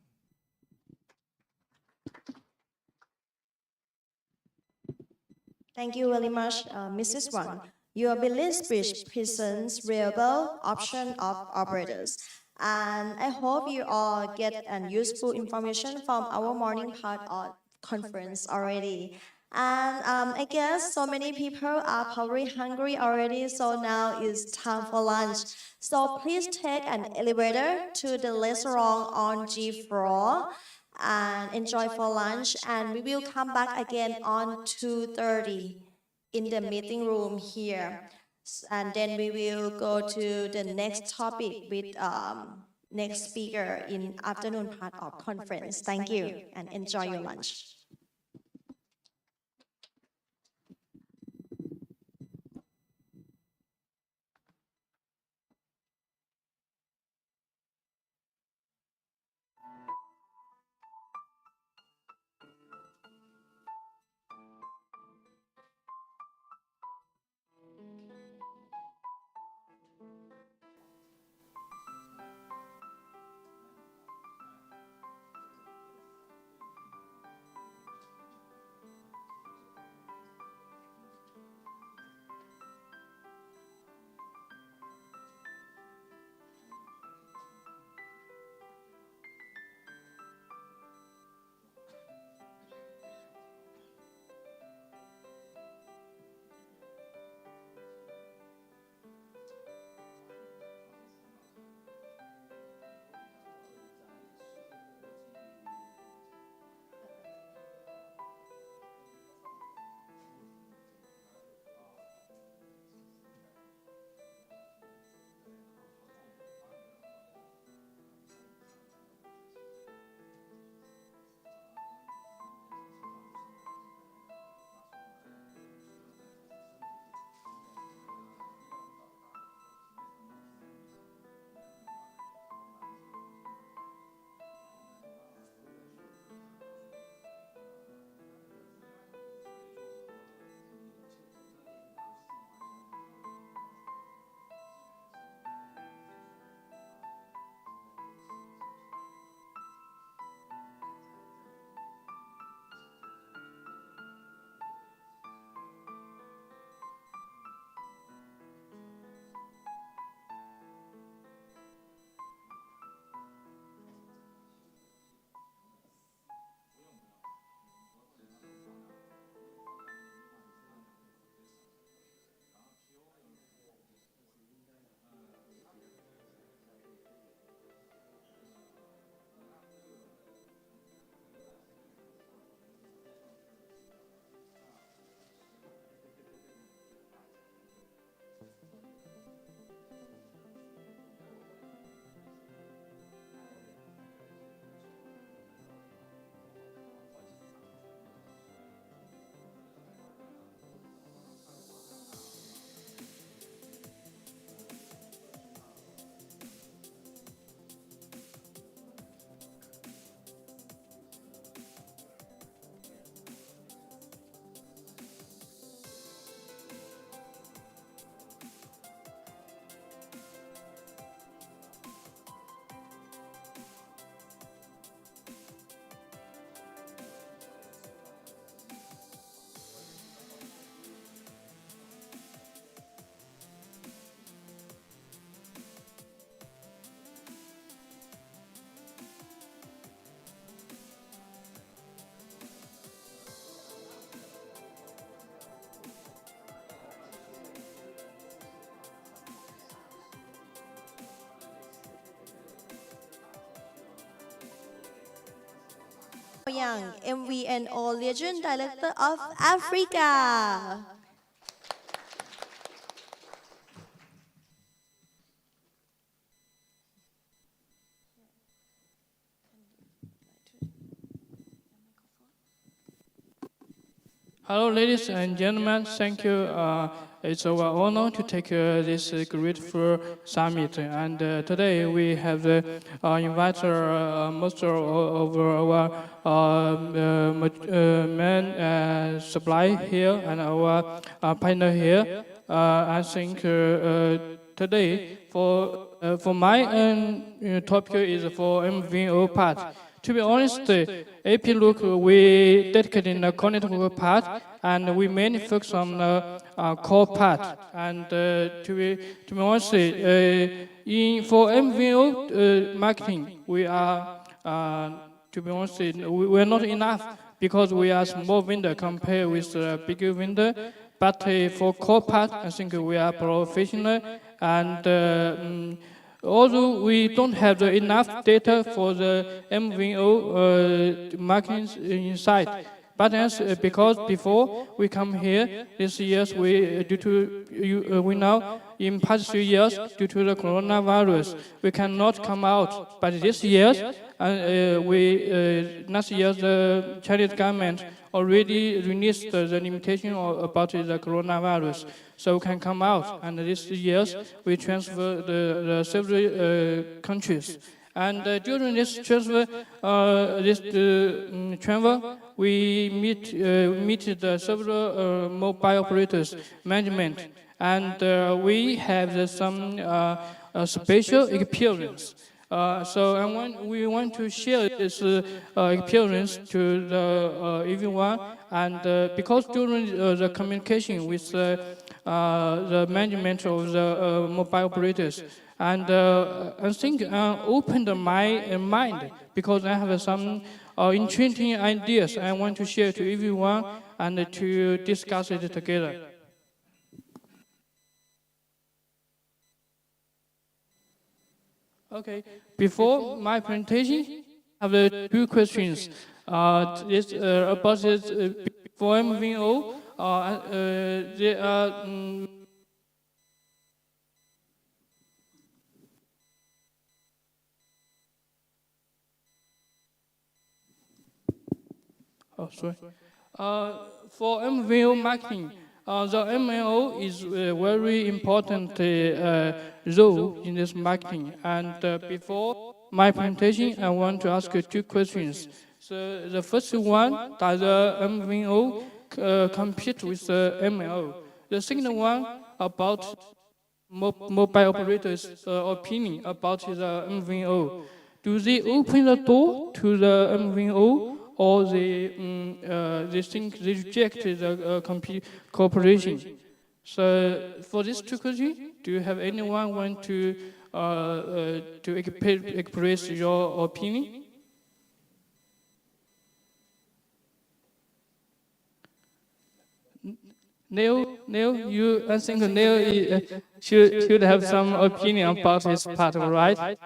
Thank you very much, Mrs. Wang. Your belief speech presents reliable option of operators. And I hope you all get useful information from our morning part of conference already. And I guess so many people are probably hungry already, so now it's time for lunch. So please take an elevator to the restaurant on G floor and enjoy for lunch, and we will come back again on 2:30 in the meeting room here. And then we will go to the next topic with next speaker in afternoon part of conference. Thank you and enjoy your lunch. Young, MVNO Region Director of Africa. Hello, ladies and gentlemen. Thank you. It's our honor to take this grateful summit. And today we have invited most of our main supply here and our partner here. I think today for my topic is for MVNO part. To be honest, IPLOOK, we dedicated the connected part, and we mainly focus on the core part. And to be honest, for MVNO marketing, we are, to be honest, we are not enough because we are small vendor compared with bigger vendor. But for core part, I think we are professional, and although we don't have enough data for the MVNO marketing inside, but because before we come here, this years we due to we now in past 3 years due to the coronavirus we cannot come out. But this year, last year the Chinese government already released the limitation about the coronavirus, so we can come out. And this year we transfer the several countries. And during this transfer, travel, we meet the several mobile operators management, and we have some special experience. We want to share this experience to everyone, and because during the communication with the management of the mobile operators, and I think opened my mind because I have some interesting ideas I want to share to everyone and to discuss it together. Okay, before my presentation, I have two questions. This about this for MVNO. There are. Sorry. For MVNO marketing, the MVNO is a very important role in this marketing. And before my presentation, I want to ask you two questions. So the first one, does the MVNO compete with the MNO? The second one about mobile operators' opinion about the MVNO. Do they open the door to the MVNO, or they think they reject the cooperation? So for these two questions, do you have anyone want to express your opinion? Neil, I think Neil should have some opinion about this part, right?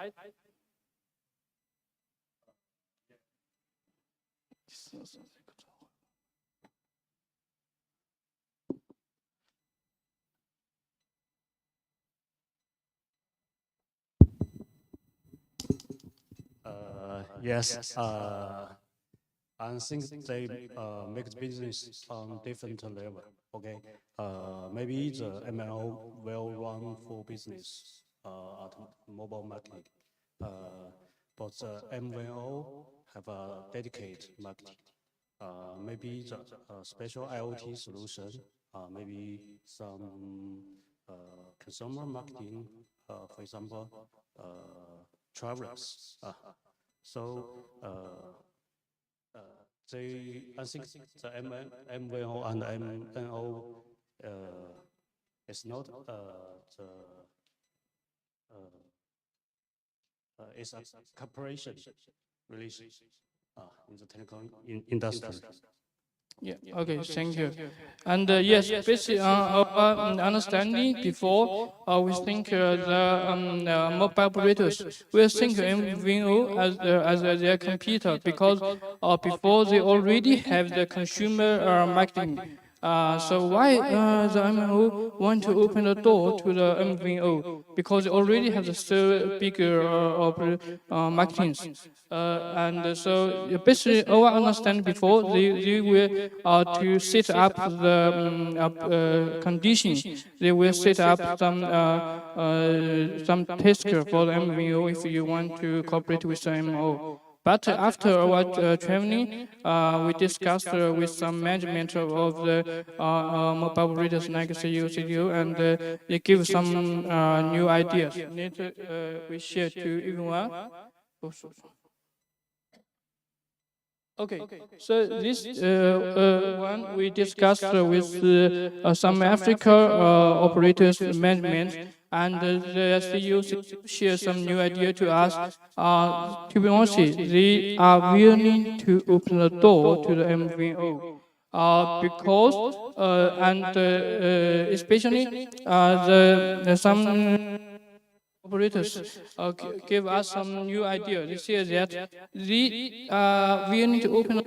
Yes. I think they make the business on different level. Okay. Maybe the MNO will run for business at mobile marketing, but the MVNO have a dedicated marketing. Maybe the special IoT solution. Maybe some consumer marketing. For example, travelers. I think the MVNO and MNO is not it's a cooperation relation in the telecom industry. Yeah, okay, thank you. And yes, based on our understanding before, we think the mobile operators will think MVNO as their computer because before they already have the consumer marketing. So why the MNO want to open the door to the MVNO? Because they already have the so bigger marketing. And so basically our understanding before they will to set up the condition. They will set up some tasker for the MVNO if you want to cooperate with the MNO. But after our traveling, we discussed with some management of the mobile operators like CU, and they give some new ideas. Later, we share to everyone. Okay, so this one we discussed with some Africa operators management, and the CEO share some new idea to us. To be honest, they are willing to open the door to the MVNO. Because and especially some operators give us some new idea. They say that we need to open.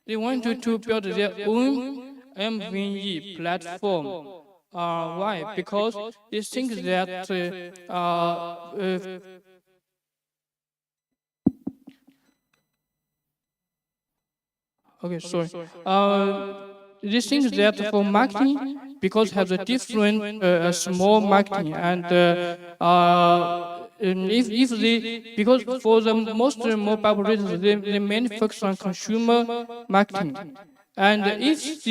They want to build their own MVE platform. Why? Because they think that okay, sorry. These things that for marketing, because have a different small marketing, and if they, because for the most mobile operators, they mainly focus on consumer marketing. And if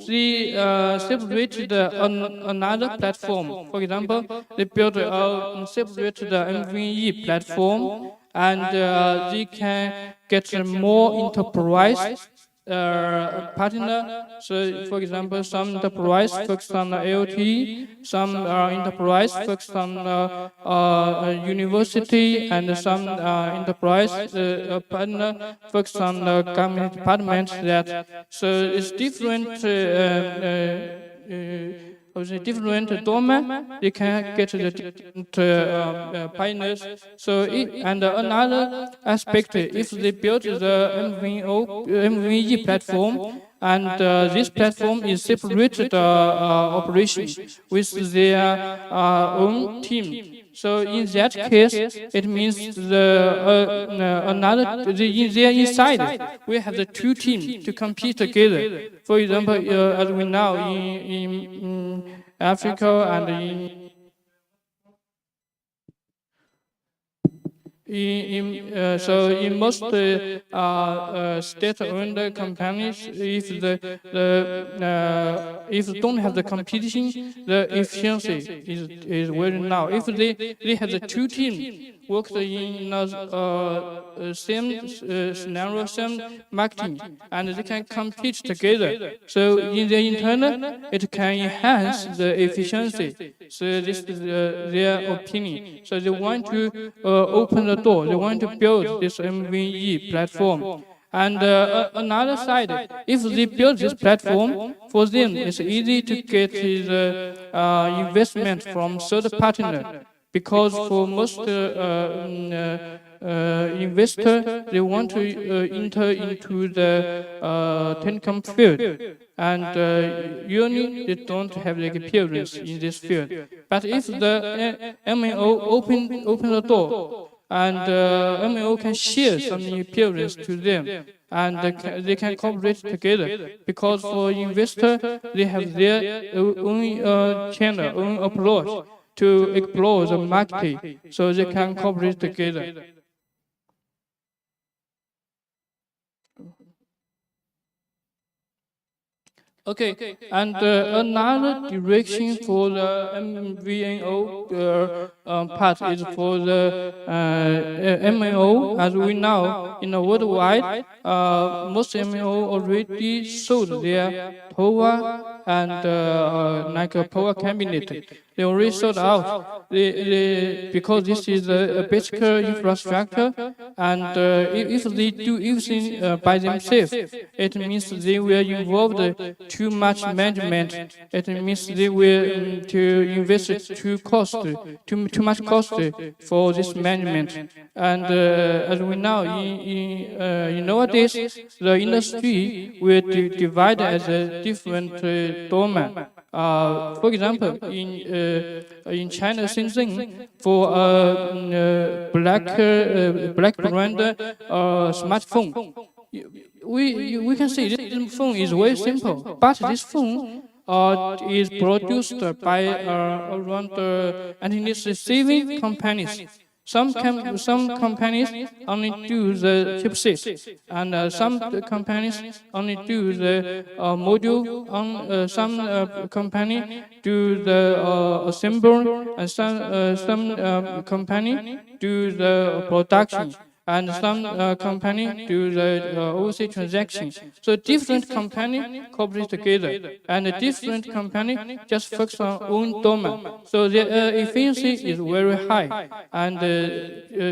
they separate another platform, for example, they build separate the MVE platform, and they can get a more enterprise partner. So, for example, some enterprise focus on IoT, some enterprise focus on university, and some enterprise partner focus on government departments. That so it's different. Different domain, they can get the different partners. So, and another aspect, if they build the MVE platform, and this platform is separated operation with their own team. So in that case, it means they're inside. We have the two teams to compete together. For example, as we know in Africa and so in most state-owned companies, if don't have the competition, the efficiency is very low. If they have the two teams work in same scenario, same marketing, and they can compete together. So in the internal, it can enhance the efficiency. So this is their opinion. So they want to open the door. They want to build this MVE platform. And another side, if they build this platform, for them it's easy to get the investment from third partner. Because for most investor, they want to enter into the telecom field, and usually they don't have the experience in this field. But if the MNO open the door, and MNO can share some experience to them, and they can cooperate together. Because for investor, they have their own channel, own approach to explore the market, so they can cooperate together. Okay, and another direction for the MVNO part is for the MNO. As we know, in the worldwide, most MNO already sold their TOA and like a power cabinet. They already sold out. Because this is a basic infrastructure, and if they do everything by themselves, it means they will involve too much management. It means they will to invest too much cost for this management. And as we know, in nowadays, the industry will divide as a different domain. For example, in China, Shenzhen, for black brand smartphone, we can say this phone is very simple, but this phone is produced by around anti-receiving companies. Some companies only do the chipset, and some companies only do the module. Some company do the assembly, and some company do the production, and some company do the overseas transaction. So different company cooperate together, and a different company just focus on own domain. So the efficiency is very high, and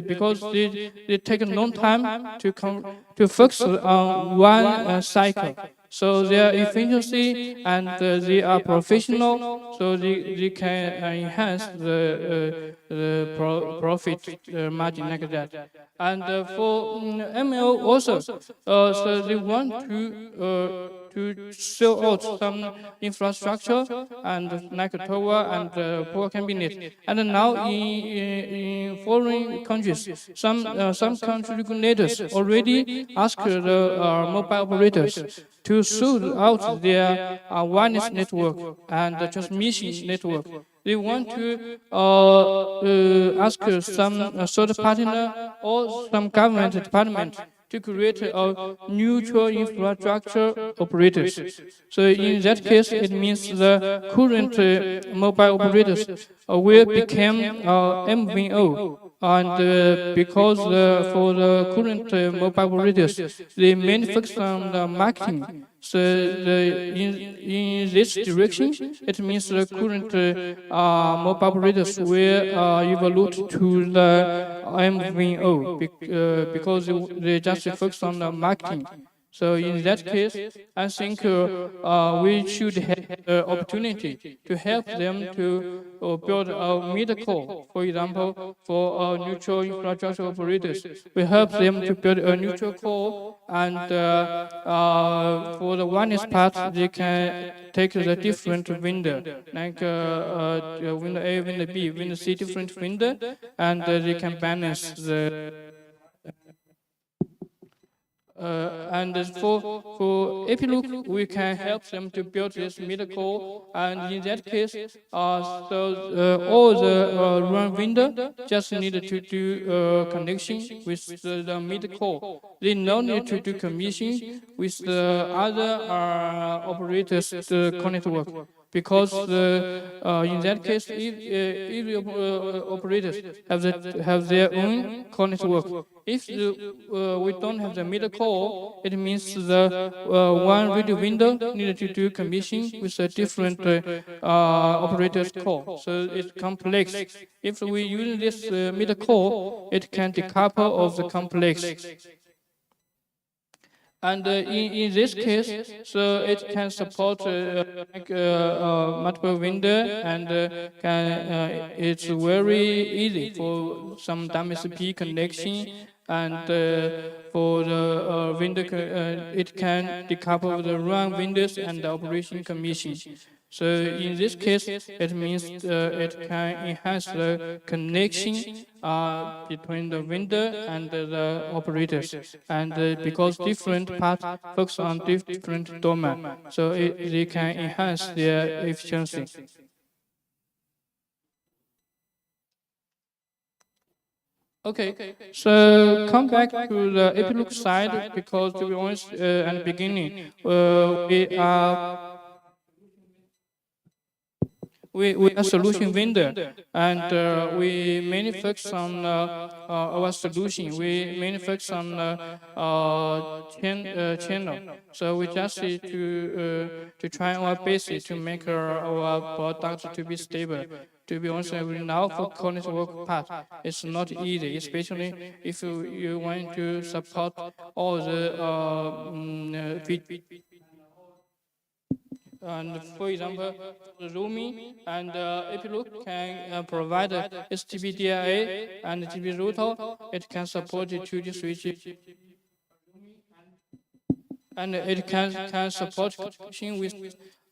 because they take a long time to focus on one cycle. So their efficiency, and they are professional, so they can enhance the profit margin like that. And for ML also, so they want to sell out some infrastructure and like TOA and power cabinet. And now in foreign countries, some country regulators already ask the mobile operators to sort out their wireless network and the transmission network. They want to ask some third partner or some government department to create a neutral infrastructure operators. So in that case, it means the current mobile operators will become MVNO. And because for the current mobile operators, they mainly focus on the marketing. So in this direction, it means the current mobile operators will evolve to the MVNO because they just focus on the marketing. So in that case, I think we should have the opportunity to help them to build a mid-core. For example, for neutral infrastructure operators, we help them to build a neutral core, and for the wireless part, they can take the different vendor, like vendor A, vendor B, vendor C, different vendor, and they can balance the and for IPLOOK, we can help them to build this middle core, and in that case, all the run vendor just need to do connection with the middle core. They no need to do commission with the other operators the connect work. Because in that case, if the operators have their own core network, if we don't have the middle core, it means the one radio window needed to do commission with a different operator's core. So it's complex. If we use this middle core, it can decouple of the complex. And in this case, so it can support multiple vendor, and it's very easy for some WCP connection, and for the vendor, it can decouple the run vendors and the operation commission. So in this case, it means it can enhance the connection between the vendor and the operators, and because different parts focus on different domain, so they can enhance their efficiency. Okay, so come back to the IPLOOK side, because to be honest, at the we are solution vendor, and we manufacture some our solution. We manufacture some channel. So we just need to try our best to make our product to be stable. To be honest, we now for college work part, it's not easy, especially if you want to support all the and for example, the roaming and IPLOOK can provide STB-DIA and GB router. It can support the 2G switch, and it can support connection with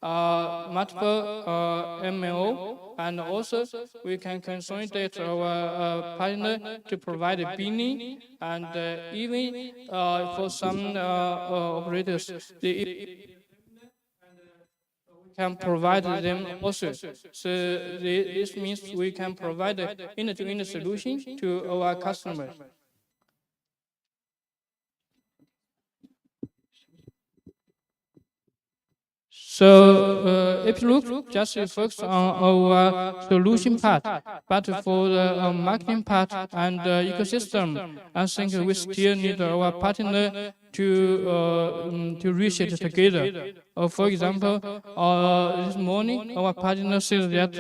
multiple MNO, and also we can consolidate our partner to provide a billing, and even for some operators, they can provide them also. So this means we can provide an end-to-end solution to our customers. So if you look, just focus on our solution part, but for the marketing part and ecosystem, I think we still need our partner to reach it together. For example, this morning our partner says that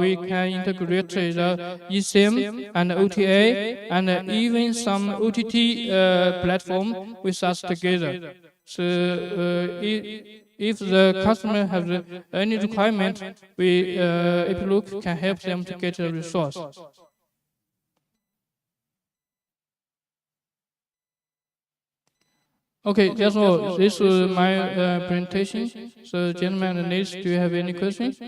we can integrate the eSIM and OTA and even some OTT platform with us together. So if the customer has any requirement, we IPLOOK can help them to get a resource. Okay, that's all. This is my presentation. So, gentlemen and ladies, do you have any questions?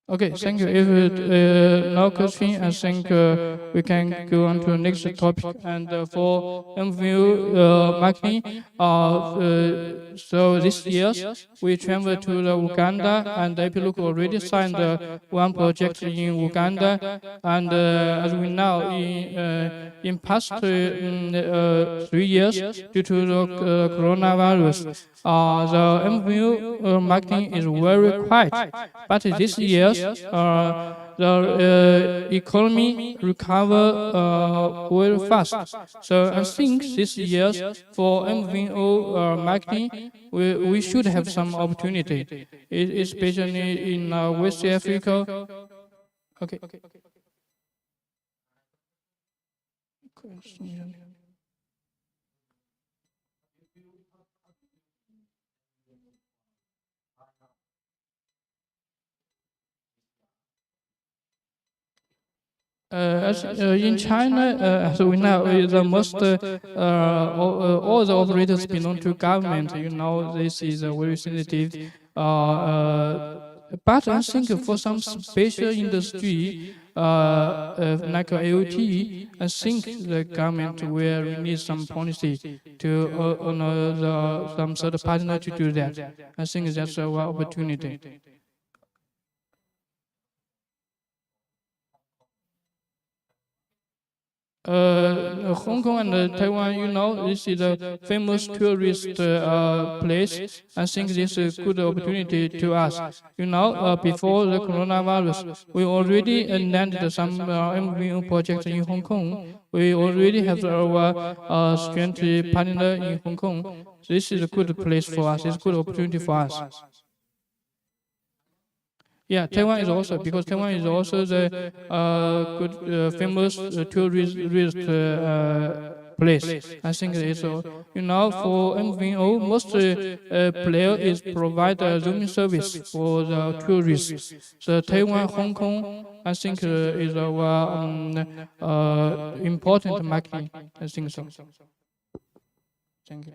Okay, thank you. If no question, I think we can go on to the next topic. And for MVU marketing, so this year we traveled to the Uganda, and IPLOOK already signed one project in Uganda. And as we know, in past 3 years, due to the coronavirus, the MVU marketing is very quiet. But this year, the economy recover very fast. So I think this year for MVO marketing, we should have some opportunity, especially in West Africa. Okay. In China, as we know, the most all the operators belong to government. You know, this is a very sensitive. But I think for some special industry, like IoT, I think the government will release some policy to honor some sort of partner to do that. I think that's our opportunity. Hong Kong and Taiwan, you know, this is a famous tourist place. I think this is a good opportunity to us. You know, before the coronavirus, we already landed some MVO projects in Hong Kong. We already have our strength partner in Hong Kong. This is a good place for us. It's a good opportunity for us. Yeah, Taiwan is also, because Taiwan is also the good famous tourist place. I think it's you know, for MVO, most player is provide a roaming service for the tourists. So Taiwan, Hong Kong, I think is our important market. I think so. Thank you.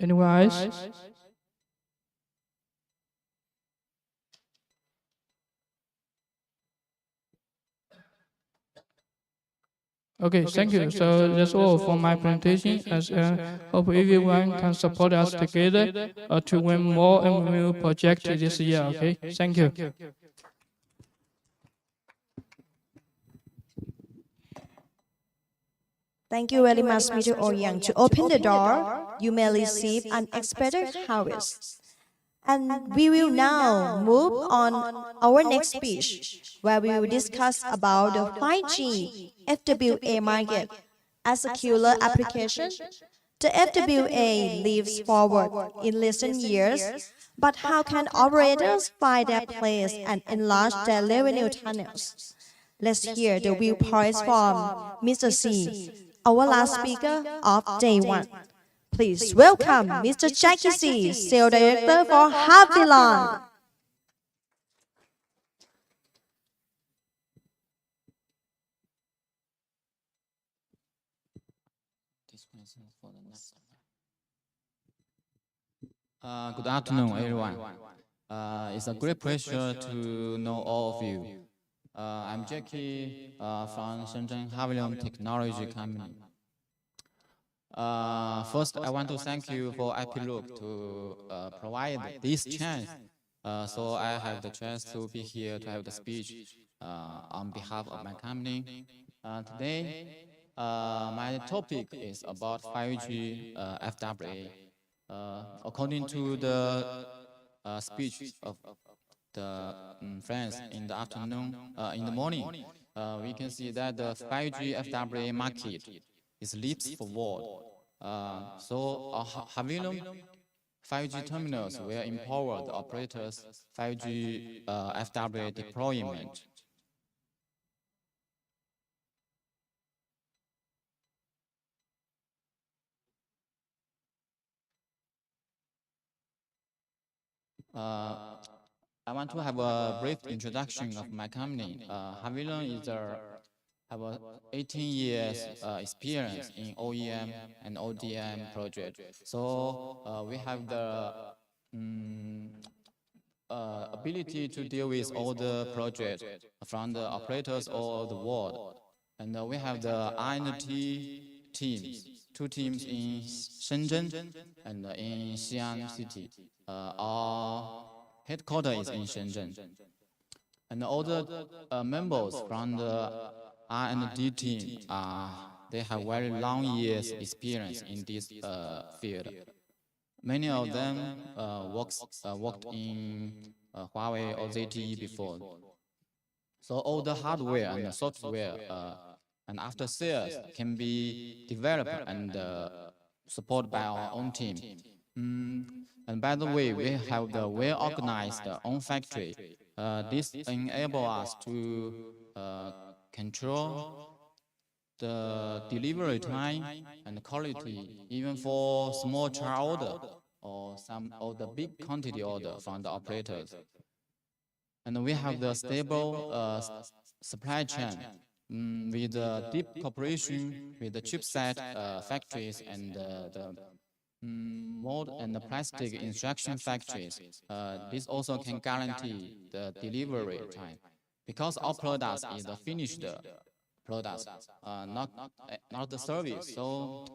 Anyone else? Okay, thank you. So that's all for my presentation. As hope everyone can support us together to win more MMU projects this year. Okay, thank you. Thank you very much, Mr. Ouyang. To open the door, you may receive unexpected harvest. And we will now move on our next speech, where we will discuss about the 5G FWA market as a killer application. The FWA leaps forward in recent years, but how can operators find their place and enlarge their revenue tunnels? Let's hear the viewpoints from Mr. C, our last speaker of day one. Please welcome Mr. Jackie C, Sales Director for Havilland. Good afternoon, everyone. It's a great pleasure to know all of you. I'm Jackie from Shenzhen Havilland Technology Company. First, I want to thank you for IPLOOK to provide this chance. So I have the chance to be here to have the speech on behalf of my company. Today, my topic is about 5G FWA. According to the speech of the friends in the afternoon, in the morning, we can see that the 5G FWA market is leaps forward. So Havilland 5G terminals will empower the operators' 5G FWA deployment. I want to have a brief introduction of my company. Havilland have 18 years experience in OEM and ODM project. So we have the ability to deal with all the projects from the operators all over the world. And we have the R&D teams, 2 teams in Shenzhen and in Xi'an City. Our headquarters is in Shenzhen. And all the members from the R&D team, they have very long years experience in this field. Many of them worked in Huawei or ZTE before. So all the hardware and the software and after sales can be developed and supported by our own team. And by the way, we have the well-organized own factory. This enables us to control the delivery time and quality, even for small child order or some of the big quantity order from the operators. And we have the stable supply chain with deep cooperation with the chipset factories and the mold and the plastic instruction factories. This also can guarantee the delivery time, because our products is the finished products, not the service. So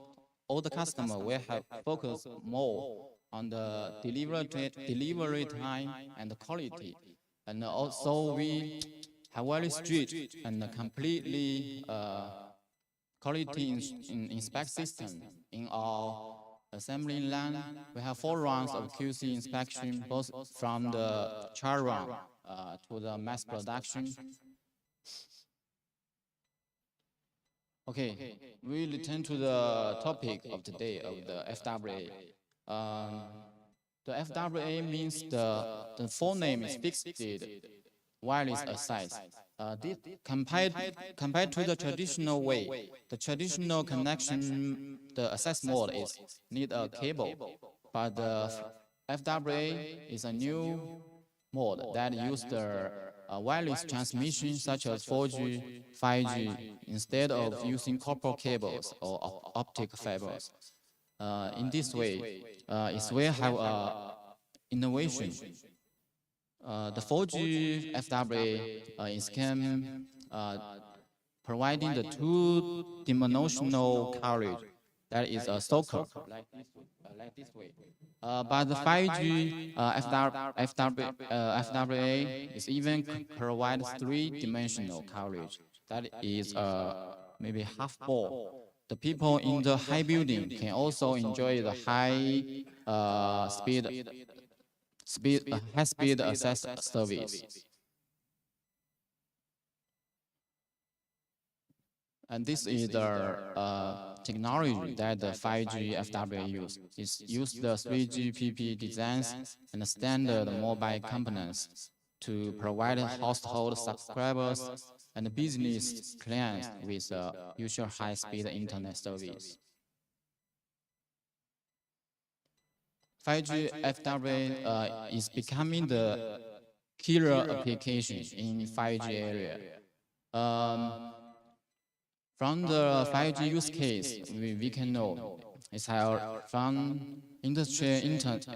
all the customer will have focus more on the delivery time and the quality. And also we have very strict and completely quality inspect system in our assembly line. We have 4 rounds of QC inspection, both from the trial run to the mass production. Okay, we return to the topic of today of the FWA. The FWA means the full name is fixed wireless access. This compared to the traditional way, the traditional connection, the access mode is need a cable, but the FWA is a new mode that uses the wireless transmission such as 4G, 5G, instead of using copper cables or optic fibers. In this way, it will have innovation. The 4G FWA is can providing the two-dimensional coverage. That is a stalker, like this way. But the 5G FWA is even provides three-dimensional coverage. That is maybe half ball. The people in the high building can also enjoy the high-speed access service. And this is the technology that the 5G FWA use the 3GPP designs and standard mobile components to provide household subscribers and business clients with usual high-speed internet service. 5G FWA is becoming the killer application in 5G area. From the 5G use case, we can know it's how from industry and internet,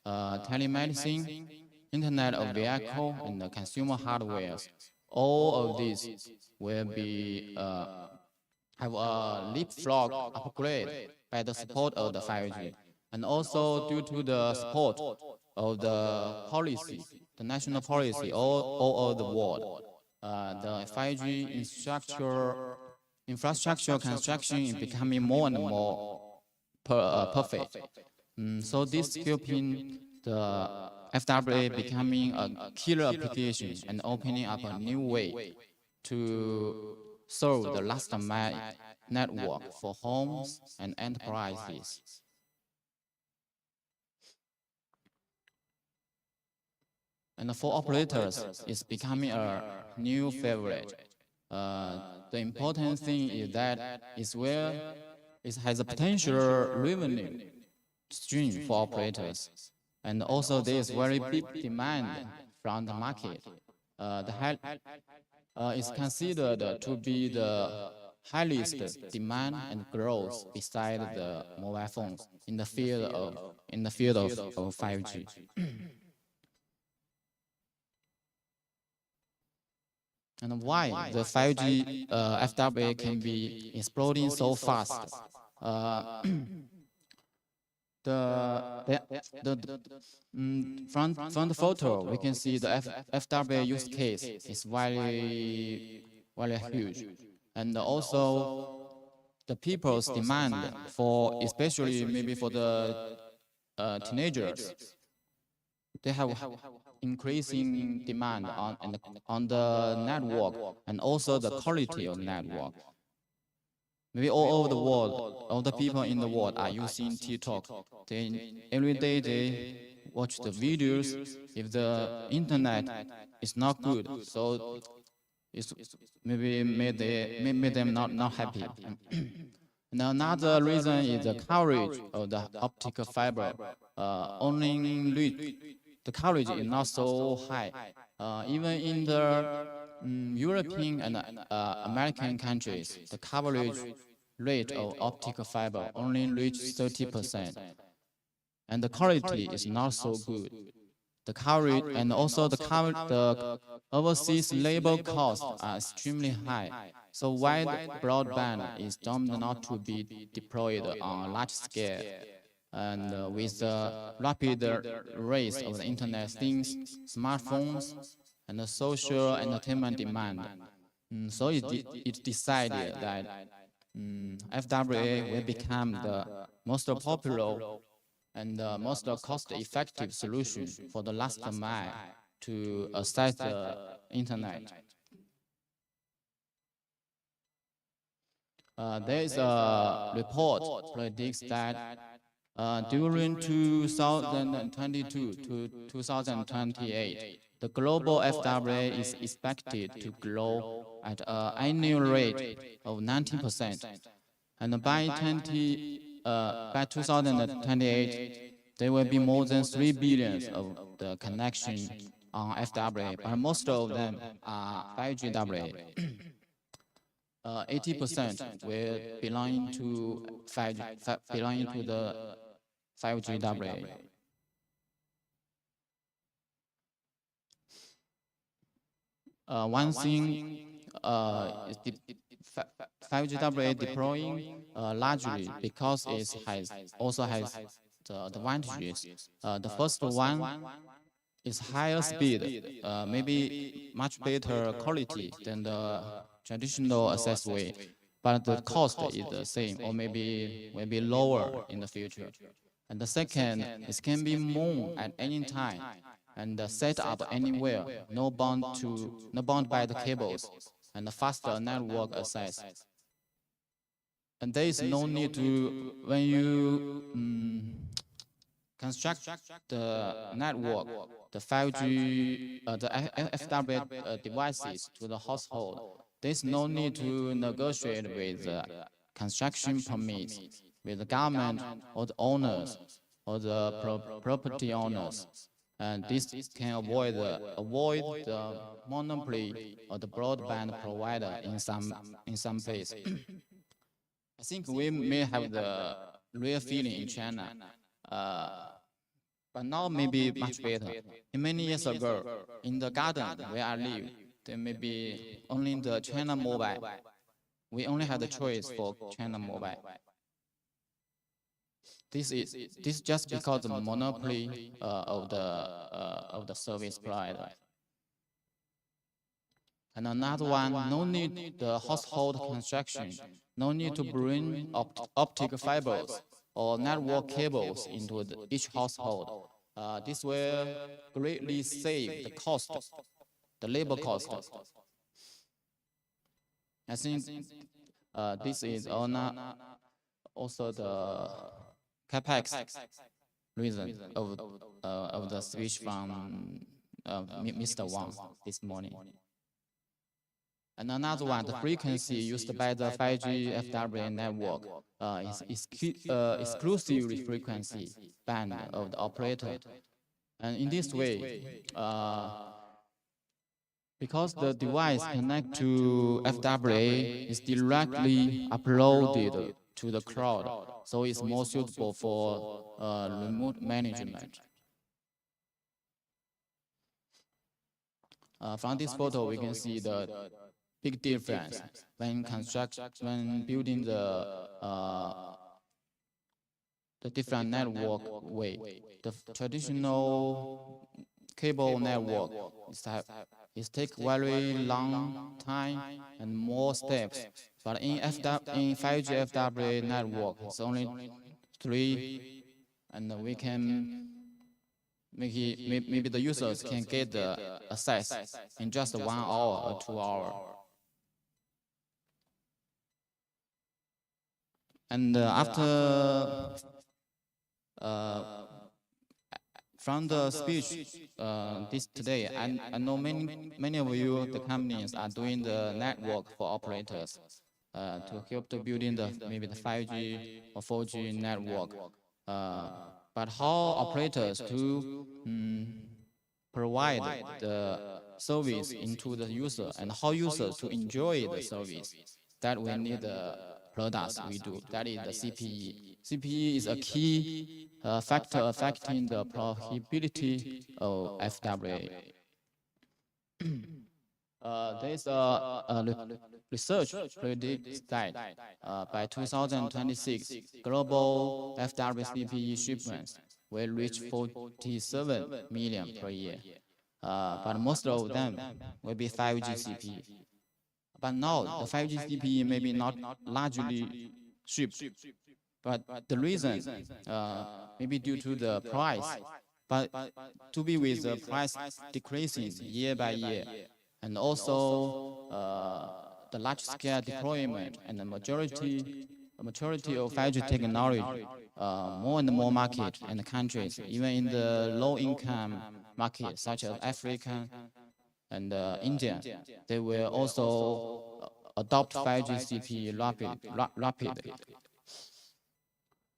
telemedicine, internet of vehicle, and the consumer hardware. All of these will be have a leapfrog upgrade by the support of the 5G, and also due to the support of the policy, the national policy all over the world. The 5G infrastructure construction is becoming more and more perfect. So this helping the FWA becoming a killer application and opening up a new way to serve the last mile network for homes and enterprises. And for operators, it's becoming a new favorite. The important thing is that it's where it has a potential revenue stream for operators. And also there is very big demand from the market. It's considered to be the highest demand and growth beside the mobile phones in the field of 5G. And why the 5G FWA can be exploding so fast? From the photo, we can see the FWA use case is very huge, and also the people's demand for, especially maybe for the teenagers, they have increasing demand on the network and also the quality of network. Maybe all over the world, all the people in the world are using TikTok. Every day they watch the videos. If the internet is not good, so it's maybe made them not happy. And another reason is the coverage of the optical fiber. The coverage is not so high. Even in the European and American countries, the coverage rate of optical fiber only reaches 30%. And the quality is not so good. The coverage and also the overseas labor costs are extremely high. So wide broadband is doomed not to be deployed on a large scale. And with the rapid rise of the internet things, smartphones, and the social entertainment demand, so it decided that FWA will become the most popular and the most cost-effective solution for the last mile to access the internet. There is a report predicts that during 2022 to 2028, the global FWA is expected to grow at an annual rate of 19%. And by 2028, there will be more than 3 billion of the connections on FWA, but most of them are 5G WA. 80% will belong to 5G, belonging to the 5G WA. One thing 5G AA deploying largely because it also has the advantages. The first one is higher speed, maybe much better quality than the traditional access way, but the cost is the same or maybe lower in the future. And the second, it can be moved at any time and set up anywhere, no bound by the cables, and faster network access. And there is no need to, when you construct the network, the 5G, the FWA devices to the household, there's no need to negotiate with the construction permits with the government or the owners or the property owners. And this can avoid the monopoly of the broadband provider in some place. I think we may have the real feeling in China, but now maybe much better. In many years ago, in the garden where I live, there may be only the China Mobile. We only had the choice for China Mobile. This is just because of the monopoly of the service provider. And another one, no need the household construction, no need to bring optic fibers or network cables into each household. This will greatly save the cost, the labor cost. I think this is also the capex reason of the switch from Mr. Wang this morning. And another one, the frequency used by the 5G FWA network is exclusive frequency band of the operator. And in this way, because the device connected to FWA is directly uploaded to the cloud, so it's more suitable for remote management. From this photo, we can see the big difference when building the different network way. The traditional cable network is take very long time and more steps, but in 5G FWA network, it's only 3, and we can maybe the users can get the access in just 1 hour or 2 hours. And after from the speech today, I know many of you, the companies, are doing the network for operators to help to building maybe the 5G or 4G network. But how operators to provide the service into the user and how users to enjoy the service, that we need the products we do. That is the CPE. CPE is a key factor affecting the profitability of FWA. There is a research predicts that by 2026, global FWA CPE shipments will reach 47 million per year. But most of them will be 5G CPE. But now, the 5G CPE may be not largely shipped. But the reason may be due to the price. But to be with the price decreasing year by year, and also the large-scale deployment and the maturity of 5G technology, more and more market and countries, even in the low-income market, such as Africa and India, they will also adopt 5G CPE rapidly.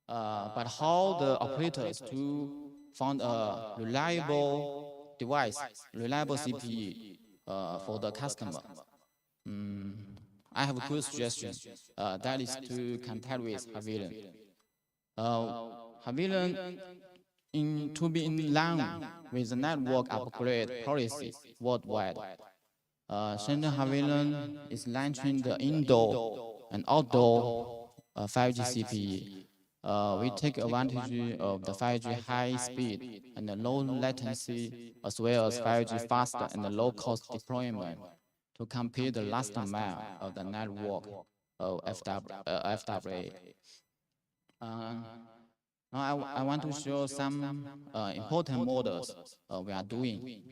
But how the operators to find a reliable device, reliable CPE for the customer? I have a good suggestion. That is to contact with Havilion. Havilion to be in line with the network upgrade policy worldwide. Shenzhen Havilion is launching the indoor and outdoor 5G CPE. We take advantage of the 5G high speed and the low latency, as well as 5G fast and the low cost deployment to complete the last mile of the network of FWA. Now I want to show some important models we are doing,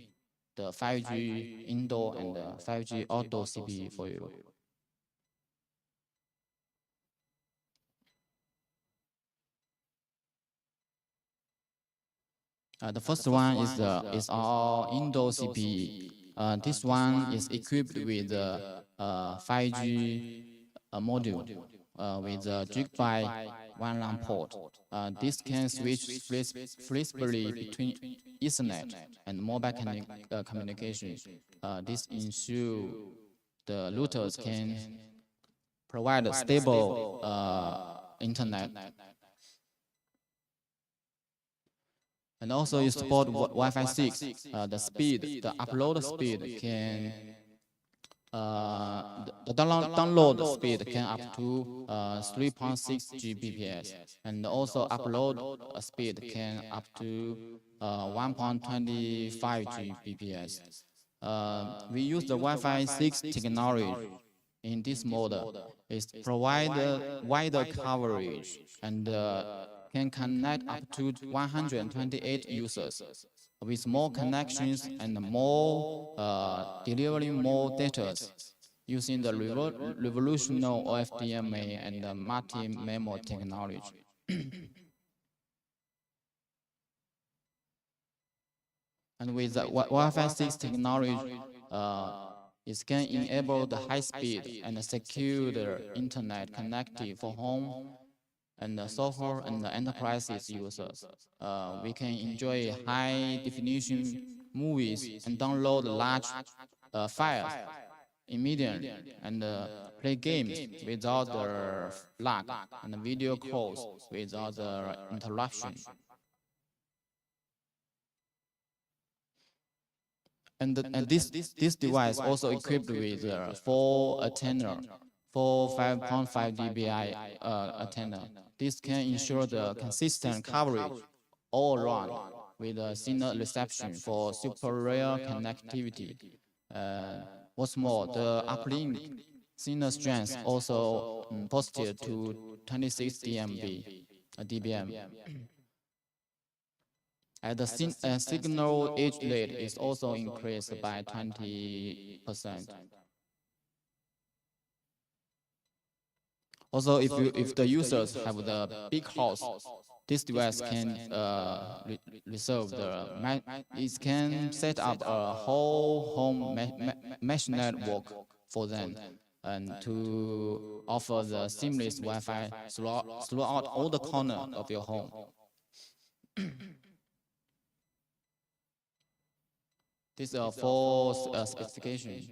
the 5G indoor and the 5G outdoor CPE for you. The first one is our indoor CPE. This one is equipped with the 5G module with a gig-by one-LAN port. This can switch flexibly between Ethernet and mobile communication. This ensures the routers can provide a stable internet. And also you support Wi-Fi 6. The upload speed can, the download speed can up to 3.6 Gbps, and also upload speed can up to 1.25 Gbps. We use the Wi-Fi 6 technology in this model. It provides wider coverage and can connect up to 128 users with more connections and more delivering more data using the revolutionary OFDMA and the multi-MIMO technology. And with the Wi-Fi 6 technology, it can enable the high speed and secure the internet connectivity for home and the software and the enterprises users. We can enjoy high definition movies and download large files immediately and play games without the lag and video calls without the interruption. And this device also equipped with 4 antenna, 5.5 dBi antenna. This can ensure the consistent coverage all around with a signal reception for superior connectivity. What's more, the uplink signal strength also boosted to 26 dBm. And the signal edge rate is also increased by 20%. Also, if the users have the big house, this device can resolve the it can set up a whole home mesh network for them and to offer the seamless Wi-Fi throughout all the corners of your home. These are 4 specifications.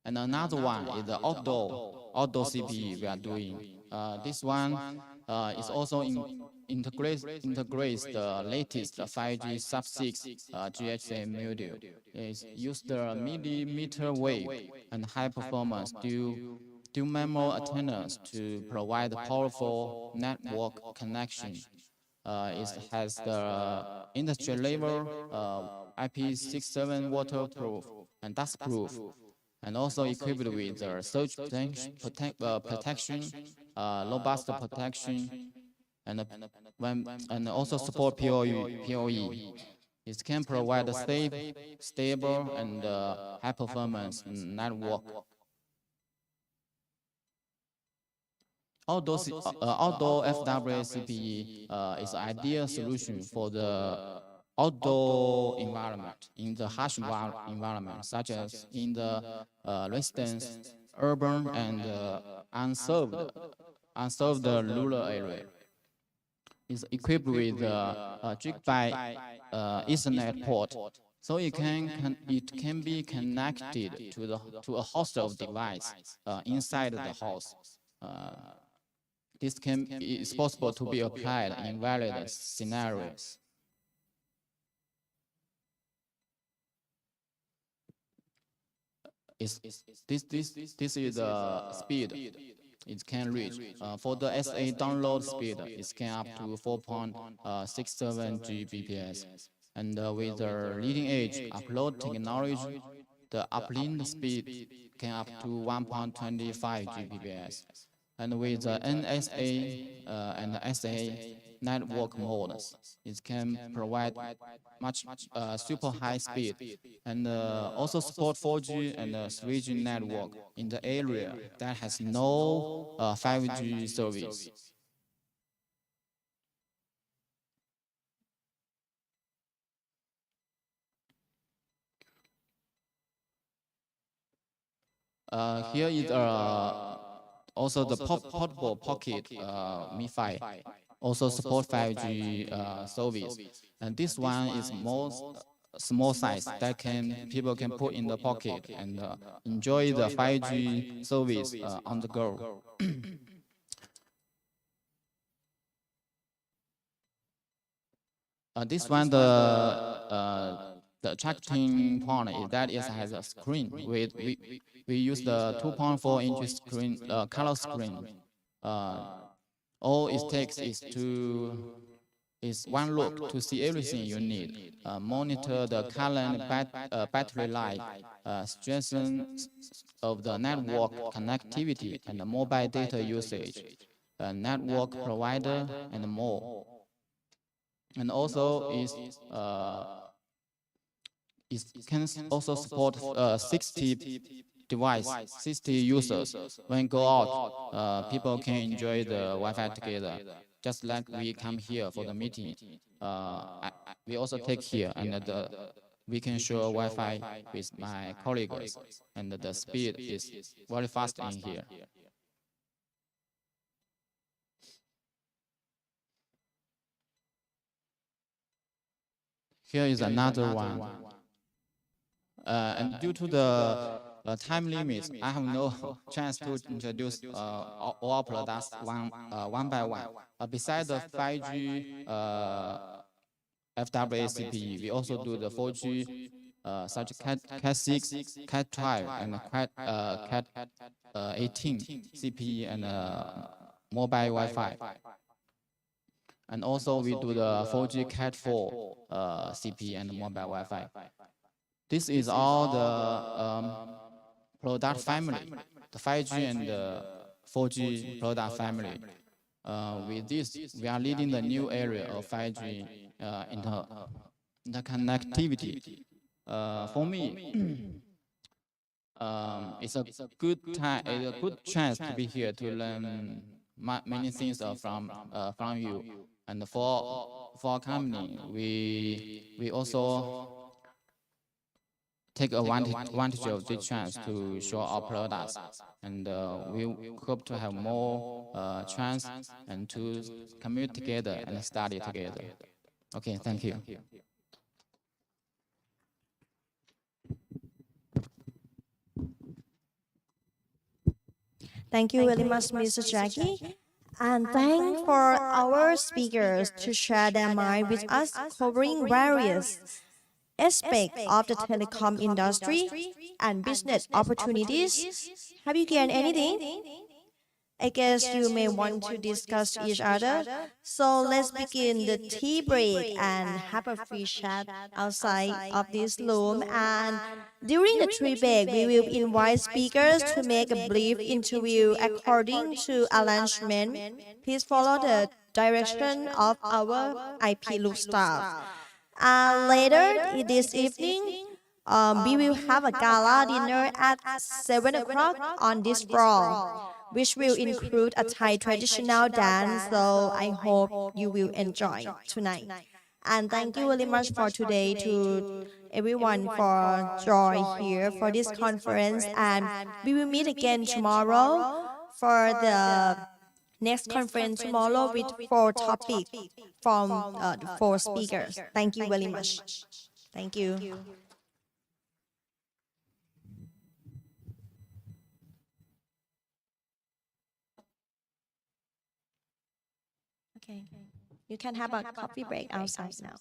And another one is the outdoor CPE we are doing. This one is also integrates the latest 5G sub-6 GHC module. It uses the millimeter wave and high performance dual MIMO antennas to provide powerful network connection. It has the industry level IP67 waterproof and dustproof, and also equipped with surge protection, robust protection, and also support PoE. It can provide a safe, stable, and high-performance network. Outdoor FWA CPE is an ideal solution for the outdoor environment, in the harsh environment, such as in the residence, urban, and unserved rural area. It's equipped with a gig-by Ethernet port, so it can be connected to a host of devices inside the house. This is possible to be applied in various scenarios. this is the speed it can reach. For the SA download speed, it can up to 4.67 Gbps. And with the leading edge upload technology, the uplink speed can up to 1.25 Gbps. And with the NSA and the SA network modes, it can provide much super high speed, and also support 4G and 3G network in the area that has no 5G service. Here is also the portable pocket MiFi, also support 5G service, and this one is most small size that people can put in the pocket and enjoy the 5G service on the go. This one, the attracting point is that it has a screen. We use the 2.4 inch screen, color screen. All it takes is one look to see everything you need. Monitor the current battery life, strengthen of the network connectivity and the mobile data usage, network provider, and more. And also it can also support 60 device, 60 users. When go out, people can enjoy the Wi-Fi together, just like we come here for the meeting. We also take here, and we can show Wi-Fi with my colleagues, and the speed is very fast in here. Here is another one. And due to the time limit, I have no chance to introduce all products one by one. Besides the 5G FWA-CPE, we also do the 4G, such as Cat6, Cat12, and Cat18 CPE and mobile Wi-Fi. And also we do the 4G Cat4 CPE and mobile Wi-Fi. This is all the product family, the 5G and the 4G product family. With this, we are leading the new area of 5G interconnectivity. For me, it's a good time, it's a good chance to be here to learn many things from you. And for our company, we also take advantage of this chance to show our products, and we hope to have more chance and to commute together and study together. Okay, thank you. Thank you very much, Mr. Jackie. And thank for our speakers to share their mind with us, covering various aspects of the telecom industry and business opportunities. Have you gained anything? I guess you may want to discuss each other. So let's begin the tea break and have a free chat outside of this room. And during the tea break, we will invite speakers to make a brief interview according to arrangement. Please follow the direction of our IPLOOK staff. And later this evening, we will have a gala dinner at 7 o'clock on this floor, which will include a Thai traditional dance, so I hope you will enjoy tonight. And thank you very much for today to everyone for joining here for this conference, and we will meet again tomorrow for the next conference tomorrow with 4 topics from the 4 speakers. Thank you very much. Thank you. Okay. You can have a coffee break outside now.